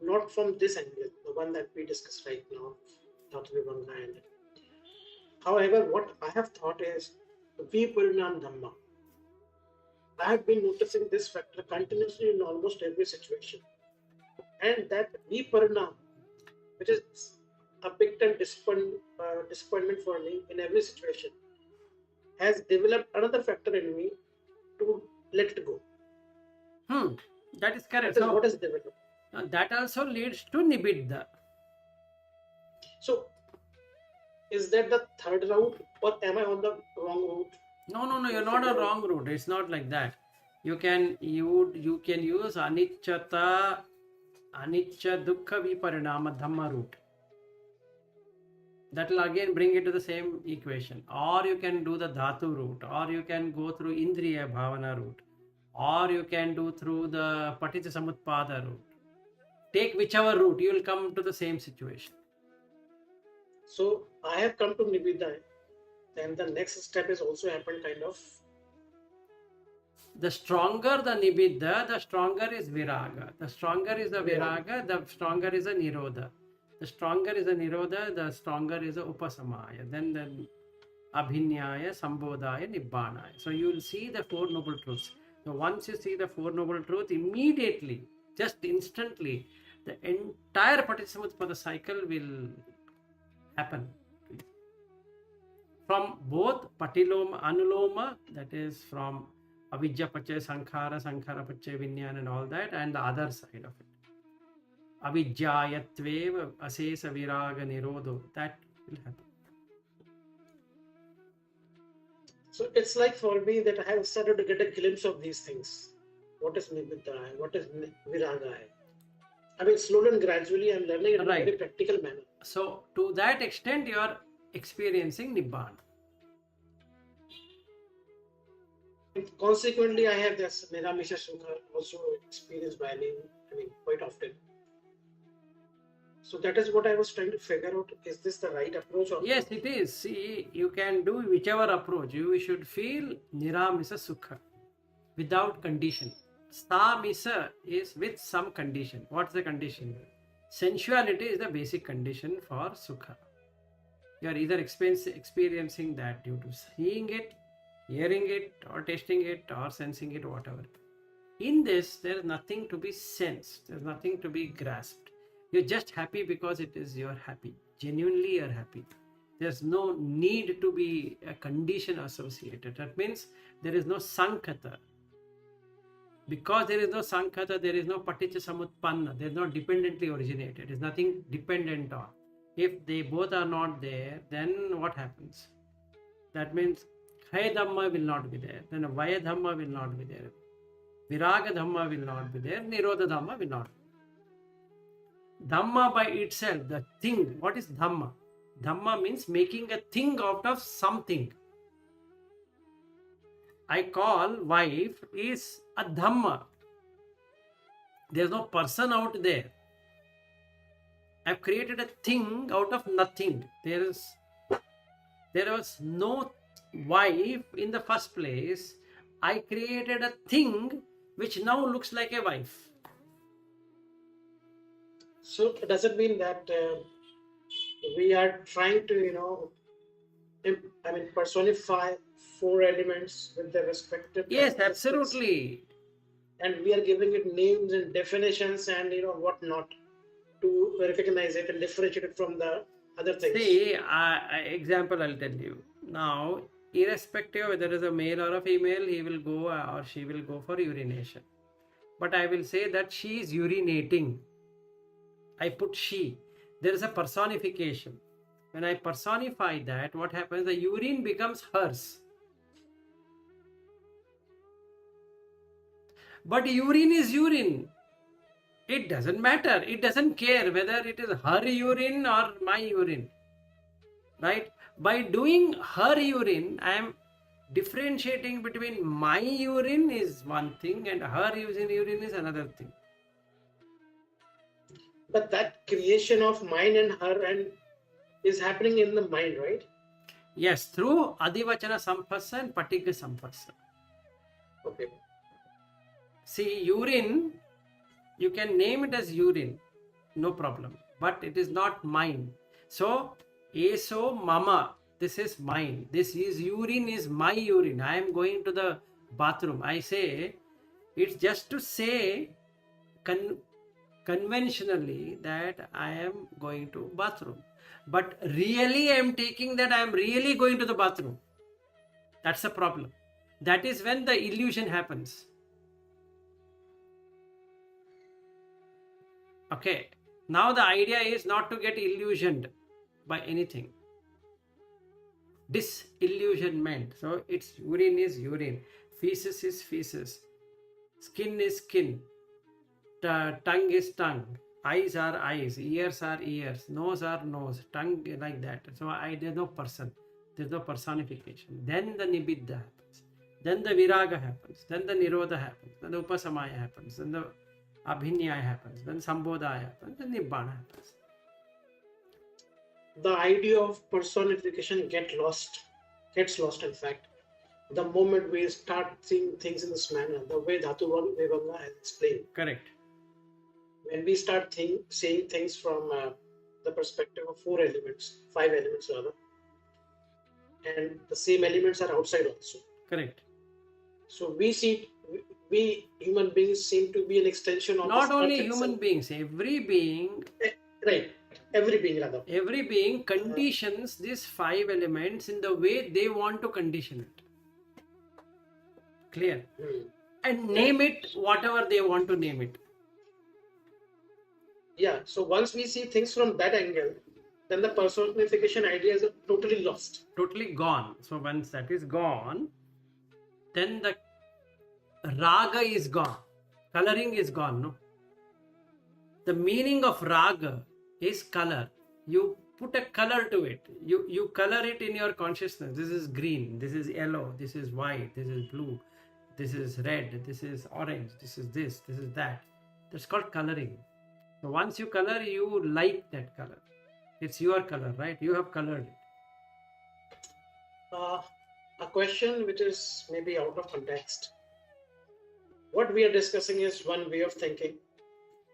not from this angle, the one that we discussed right now, Dhatu Vibhanga. However, what I have thought is Viparinam Dhamma. I have been noticing this factor continuously in almost every situation. And that Viparinam, which is a big time disappointment for me in every situation, has developed another factor in me to let it go. That is correct. So what is developed? That also leads to nibbida. So is that the third route, or am I on the wrong route? No, you're not on wrong route. It's not like that. You can use anicca dukkha viparinama dhamma route. That will again bring it to the same equation. Or you can do the dhatu route, or you can go through indriya bhavana route, or you can do through the paticca samutpada route. Take whichever route, you will come to the same situation. So I have come to nibbida, then the next step is also happened kind of. The stronger the nibbida, the stronger is viraga. The stronger is the viraga, the stronger is the nirodha. The stronger is the nirodha, the stronger is the upasamaya. Then the abhinyaya, sambodhaya, nibbanaya. So you will see the Four Noble Truths. So once you see the Four Noble Truths, immediately, just instantly, the entire Paticcasamuppada cycle will happen. From both Patiloma, Anuloma, that is from Avidya Pachay Sankhara, Sankhara Pachay Vinyan and all that, and the other side of it. Avidyayatveva Asesa Viraga Nirodho, that will happen. So it's like for me that I have started to get a glimpse of these things. What is nibbida? What is viraga? I mean, slowly and gradually I'm learning it in a very practical manner. So to that extent you are experiencing Nibbana. Consequently, I have this Niramisha Sukha also experienced by me, quite often. So that is what I was trying to figure out. Is this the right approach? Or yes, it is. See, you can do whichever approach. You should feel Niramisa Sukha without condition. Samisa is with some condition. What's the condition? Sensuality is the basic condition for Sukha. You are either experiencing that due to seeing it, hearing it, or tasting it, or sensing it, whatever. In this, there is nothing to be sensed. There is nothing to be grasped. You're just happy because it is you're happy. Genuinely you're happy. There's no need to be a condition associated. That means there is no sankhata. Because there is no sankhata, there is no paticca samutpanna. There is no dependently originated. There is nothing dependent on. If they both are not there, then what happens? That means Khay Dhamma will not be there. Then Vaya Dhamma will not be there. Viraga Dhamma will not be there. Nirodha Dhamma will not be there. Dhamma by itself, the thing. What is Dhamma? Dhamma means making a thing out of something. I call wife is a Dhamma. There is no person out there. I've created a thing out of nothing. There was no wife in the first place. I created a thing which now looks like a wife. So does it mean that we are trying to, personify four elements with their respective? Yes, absolutely. And we are giving it names and definitions and what not to recognize it and differentiate it from the other things. See, example I'll tell you. Now, irrespective of whether it is a male or a female, he will go or she will go for urination. But I will say that she is urinating. I put she. There is a personification. When I personify that, what happens? The urine becomes hers. But urine is urine. It doesn't matter. It doesn't care whether it is her urine or my urine. Right? By doing her urine, I am differentiating between my urine is one thing and her urine is another thing. But that creation of mine and her and is happening in the mind, right? Yes, through Adivachana Sampassa and Patigga Sampassa. Okay. See, urine, you can name it as urine, no problem. But it is not mine. So, Eso Mama, this is mine. This is urine is my urine. I am going to the bathroom. I say, it's just to say conventionally that I am going to bathroom. But really I am taking that I am really going to the bathroom. That's the problem. That is when the illusion happens. Okay. Now the idea is not to get illusioned by anything. disillusionment. So it's urine is urine, feces is feces, skin is skin, tongue is tongue, eyes are eyes, ears are ears, nose are nose, tongue like that. So there's no person, there's no personification. Then the nibbidha happens, then the viraga happens, then the nirodha happens, then the upasamaya happens, then the abhinyaya happens, then sambodhaya happens, then nibbana happens. The idea of personification gets lost in fact, the moment we start seeing things in this manner, the way Dhatu Vibhanga has explained. Correct. When we start seeing things from the perspective of 5 elements rather, and the same elements are outside also. Correct. So we human beings seem to be an extension of not only human beings, every being. Right. Every being rather. Every being conditions these 5 elements in the way they want to condition it. Clear? And name it whatever they want to name it. Yeah. So once we see things from that angle, then the personification idea is totally lost. Totally gone. So once that is gone, then the raga is gone. Coloring is gone, no? The meaning of raga is color. You put a color to it. You color it in your consciousness. This is green, this is yellow, this is white, this is blue, this is red, this is orange, this is that. That's called coloring. So once you color, you like that color. It's your color, right? You have colored it. A question which is maybe out of context. What we are discussing is one way of thinking.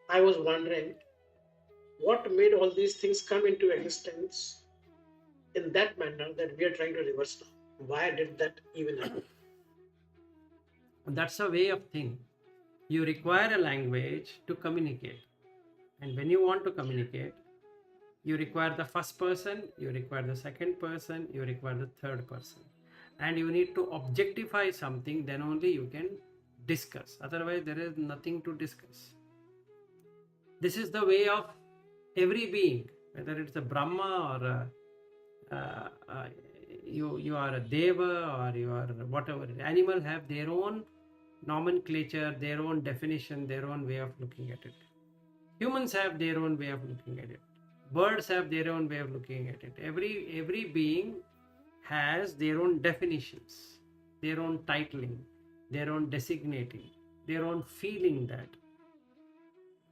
I was wondering, what made all these things come into existence in that manner that we are trying to reverse now? Why did that even happen? That's a way of thinking. You require a language to communicate. And when you want to communicate, you require the first person, you require the second person, you require the third person. And you need to objectify something, then only you can discuss. Otherwise, there is nothing to discuss. This is the way of every being, whether it's a Brahma or you are a Deva or you are whatever. Animals have their own nomenclature, their own definition, their own way of looking at it. Humans have their own way of looking at it. Birds have their own way of looking at it. Every being has their own definitions, their own titling, their own designating, their own feeling that.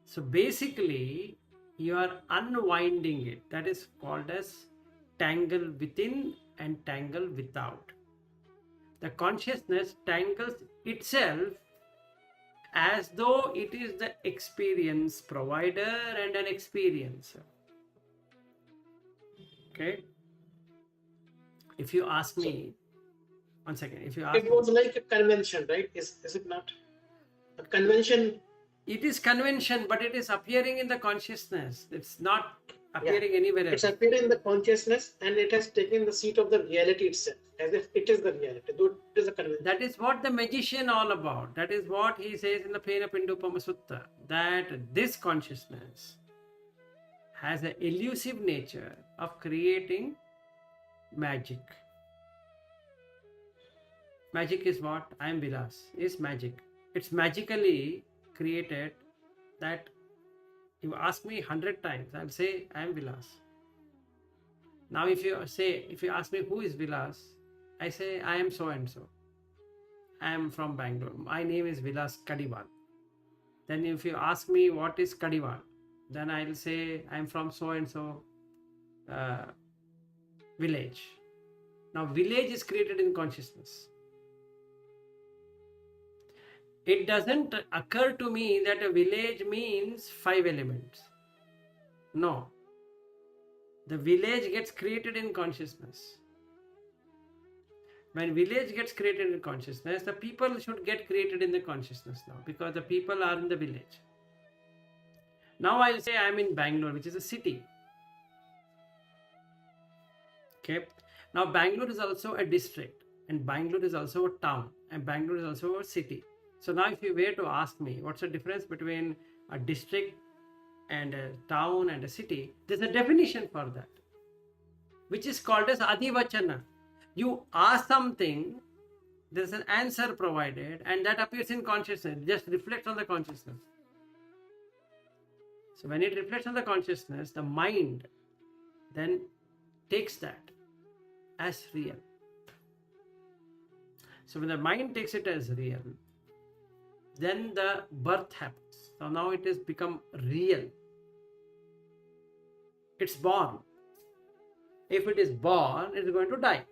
So basically, you are unwinding it. That is called as tangle within and tangle without. The consciousness tangles itself as though it is the experience provider and an experiencer. Okay? If you ask me, one second, if you ask it was like a convention, right? Is it not? A convention. It is convention, but it is appearing in the consciousness. It's not appearing anywhere else. It's appearing in the consciousness and it has taken the seat of the reality itself, as if it is the reality, though it is a convention. That is what the magician all about. That is what he says in the Pena Pindupama Sutta, that this consciousness has an elusive nature of creating magic. Magic is what? I am Vilas. Is magic. It's magically created that you ask me 100 times, I'll say I am Vilas. Now if you ask me who is Vilas, I say I am so and so. I am from Bangalore. My name is Vilas Kadiwal. Then if you ask me what is Kadiwal, then I'll say I am from so and so village. Now village is created in consciousness. It doesn't occur to me that a village means 5 elements. No. The village gets created in consciousness. When village gets created in consciousness, the people should get created in the consciousness now, because the people are in the village. Now I'll say I am in Bangalore, which is a city. Okay. Now Bangalore is also a district, and Bangalore is also a town, and Bangalore is also a city. So now if you were to ask me what's the difference between a district and a town and a city, there's a definition for that, which is called as adivachana. You ask something, there's an answer provided, and that appears in consciousness. Just reflects on the consciousness. So when it reflects on the consciousness, the mind then takes that as real. So when the mind takes it as real, then the birth happens. So now it has become real. It's born. If it is born, it is going to die.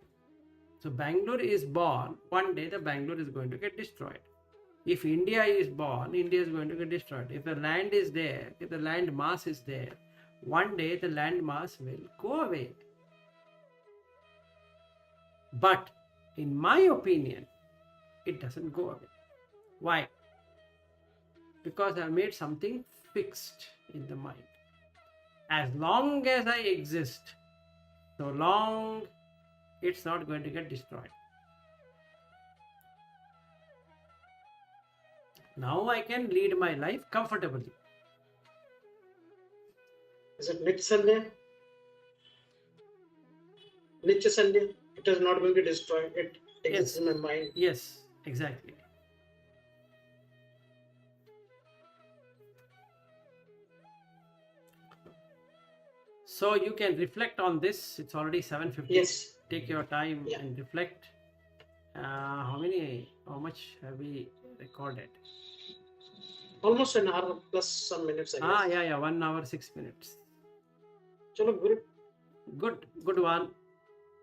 So Bangalore is born, one day the Bangalore is going to get destroyed. If India is born, India is going to get destroyed. If the land is there, if the land mass is there, one day the land mass will go away. But in my opinion, it doesn't go away. Why? Because I made something fixed in the mind. As long as I exist, so long it's not going to get destroyed. Now I can lead my life comfortably. Is it Nitsanya? Nityasanya? It is not going to destroy. It exists in my mind. Yes, exactly. So you can reflect on this. It's already 7:50. Yes. Take your time and reflect. How much have we recorded? Almost an hour plus some minutes. I guess. 1 hour 6 minutes. Chalo, Good one.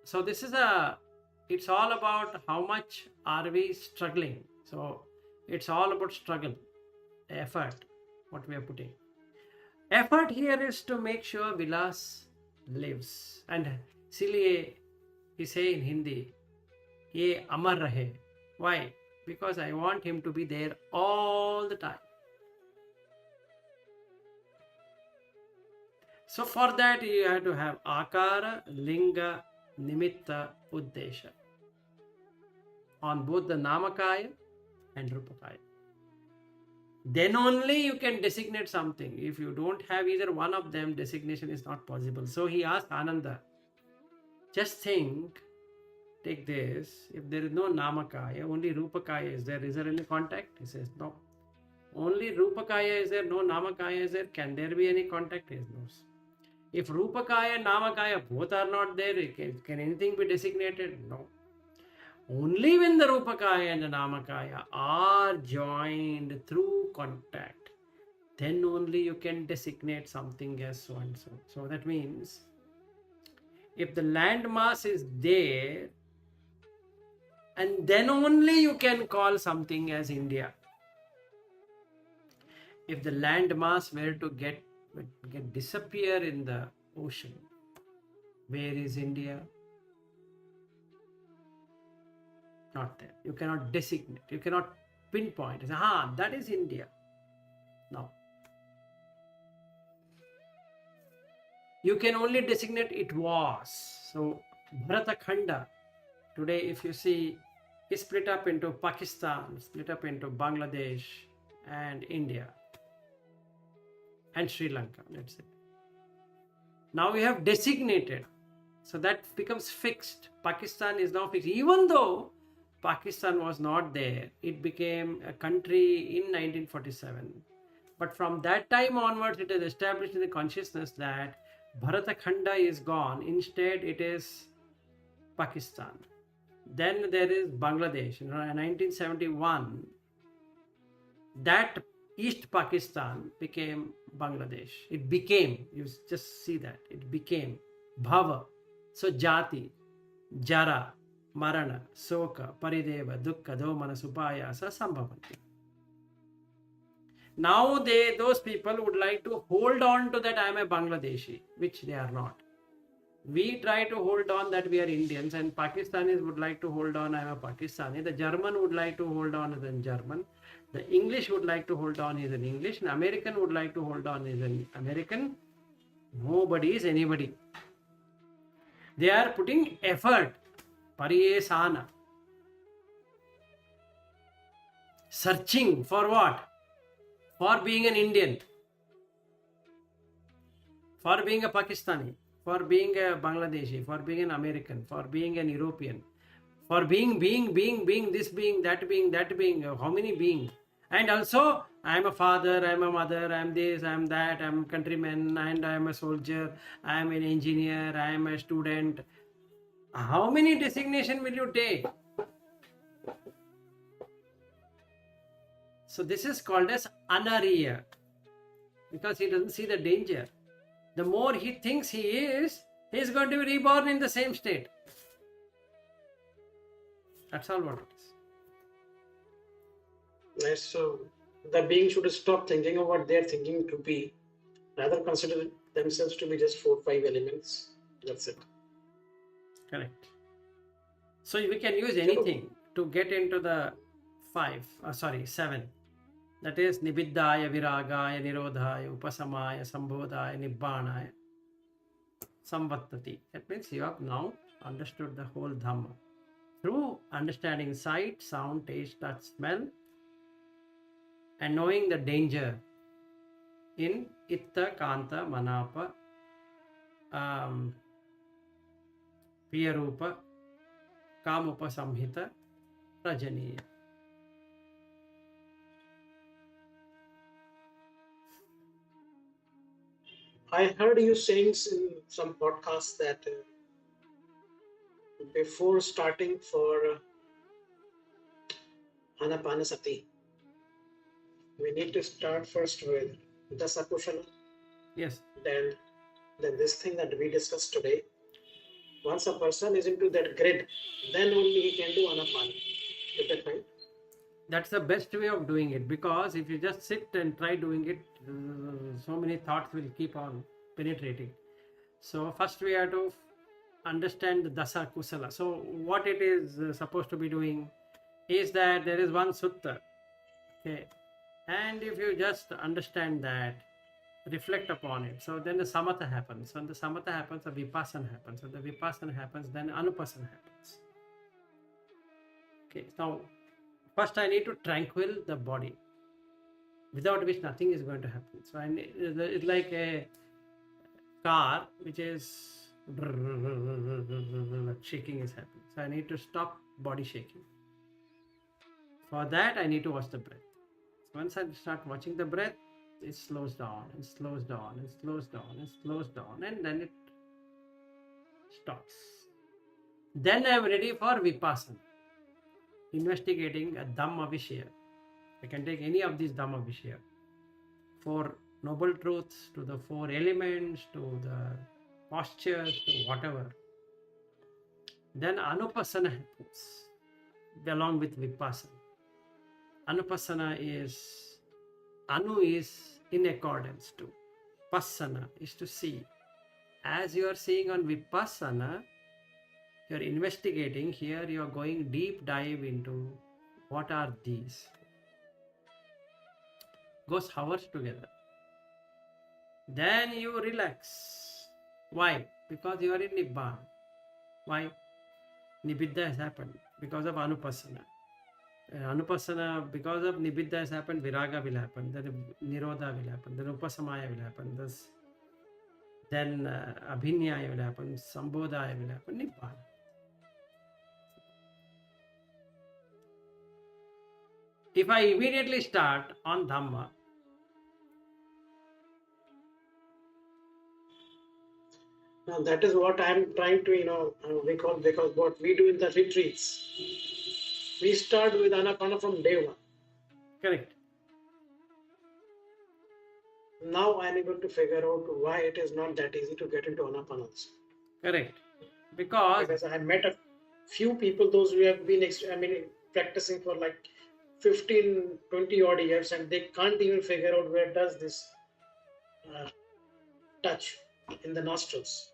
So this is it's all about how much are we struggling. So it's all about struggle, effort, what we are putting. Effort here is to make sure Vilas lives. And इसलिए we say in Hindi, ये अमर रहे. Why? Because I want him to be there all the time. So for that you have to have akara, linga, nimitta, uddesha on both the namakaya and rupakaya. Then only you can designate something. If you don't have either one of them, designation is not possible. So he asked Ananda, just think, take this, if there is no namakaya, only rupakaya is there any contact? He says no. Only rupakaya is there, no namakaya is there. Can there be any contact? He knows. If rupakaya and namakaya both are not there, can anything be designated? No. Only when the rupakaya and the namakaya are joined through contact, then only you can designate something as so and so. So that means if the land mass is there, and then only you can call something as India. If the land mass were to get disappear in the ocean, where is India? Not there. You cannot designate. You cannot pinpoint. Say, that is India. No. You can only designate it was. So Bharatakhanda today, if you see, is split up into Pakistan, split up into Bangladesh and India and Sri Lanka, let's say. Now we have designated. So that becomes fixed. Pakistan is now fixed. Even though Pakistan was not there, it became a country in 1947. But from that time onwards, it is established in the consciousness that Bharatakhanda is gone. Instead, it is Pakistan. Then there is Bangladesh. In 1971, that East Pakistan became Bangladesh. It became, you just see that, it became Bhava. So Jati, Jara, Marana, Soka, Parideva, Dukkha, Domana, Supayasa, Sambhavanti. Now those people would like to hold on to that I am a Bangladeshi, which they are not. We try to hold on that we are Indians, and Pakistanis would like to hold on I am a Pakistani. The German would like to hold on as a German. The English would like to hold on as an English. An American would like to hold on as an American. Nobody is anybody. They are putting effort. Pariyesana. Searching for what? For being an Indian. For being a Pakistani. For being a Bangladeshi. For being an American. For being an European. For being, this being, that being, that being, how many beings? And also, I am a father, I am a mother, I am this, I am that, I am a countryman, and I am a soldier, I am an engineer, I am a student. How many designation will you take? So this is called as anariya, because he doesn't see the danger. The more he thinks he is going to be reborn in the same state. That's all what it is. Nice. So the being should stop thinking of what they are thinking to be, rather consider themselves to be just 4-5 elements. That's it. Correct. So we can use anything to get into the 7. That is nibiddhaya, viragaya, nirodhaya, upasamaya, sambodhaya, nibbānaya, samvattati. That means you have now understood the whole Dhamma. Through understanding sight, sound, taste, touch, smell, and knowing the danger in itta, kanta, manapa, priyarupa, kamupa samhita, rajaniya. I heard you saying in some podcasts that before starting for Anapanasati, we need to start first with Dasa Kushala. Yes. Then this thing that we discussed today. Once a person is into that grid, then only he can do Anapana. Is that right? That's the best way of doing it, because if you just sit and try doing it, so many thoughts will keep on penetrating. So first we have to understand the Dasa Kusala. So what it is supposed to be doing is that there is one sutta. Okay. And if you just understand that, reflect upon it, so then the samatha happens. So when the samatha happens, the vipassana happens. So the vipassana happens, then anupassana happens. Okay. Now, first I need to tranquil the body, without which nothing is going to happen. So it's like a car which is shaking is happening. So I need to stop body shaking. For that, I need to watch the breath. So once I start watching the breath, it slows down and slows down and slows down and slows down, and then it stops. Then I am ready for vipassana, investigating a Dhamma Vishaya. I can take any of these Dhamma Vishaya, 4 noble truths, to the 4 elements, to the postures, to whatever. Then anupassana happens along with vipassana. Anupassana is, anu is in accordance to, passana is to see. As you are seeing on vipassana, you are investigating. Here you are going deep dive into what are these. Goes hours together. Then you relax. Why? Because you are in Nibbana. Why? Nibbida has happened because of anupassana. Anupassana, because of nibbida has happened, viraga will happen, then nirodha will happen, then upasamaya will happen, then abhinyaya will happen, sambodhaya will happen, nibbana. If I immediately start on Dhamma, now that is what I am trying to, recall, because what we do in the retreats, we start with Anapana from day 1. correct. Now I am able to figure out why it is not that easy to get into Anapana. Correct. Because I met a few people, those who have been practicing for like 15-20 odd years, and they can't even figure out where does this touch in the nostrils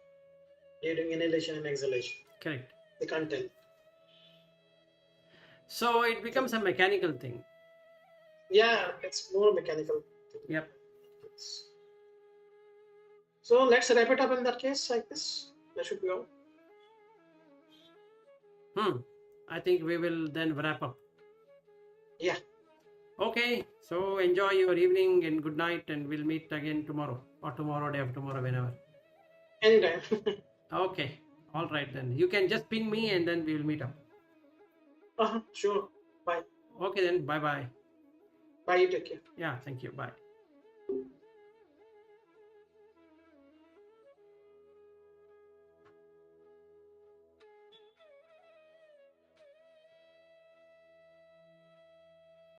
during inhalation and exhalation. Correct. They can't tell. So it becomes a mechanical thing. Yeah, it's more mechanical. Yep. So let's wrap it up in that case, like this. That should be all. I think we will then wrap up. Yeah. Okay. So enjoy your evening and good night, and we'll meet again tomorrow or tomorrow, day after tomorrow, whenever. Anytime. Okay. All right then. You can just ping me and then we will meet up. Sure. Bye. Okay then, bye bye. Bye. You take care. Yeah, thank you. Bye.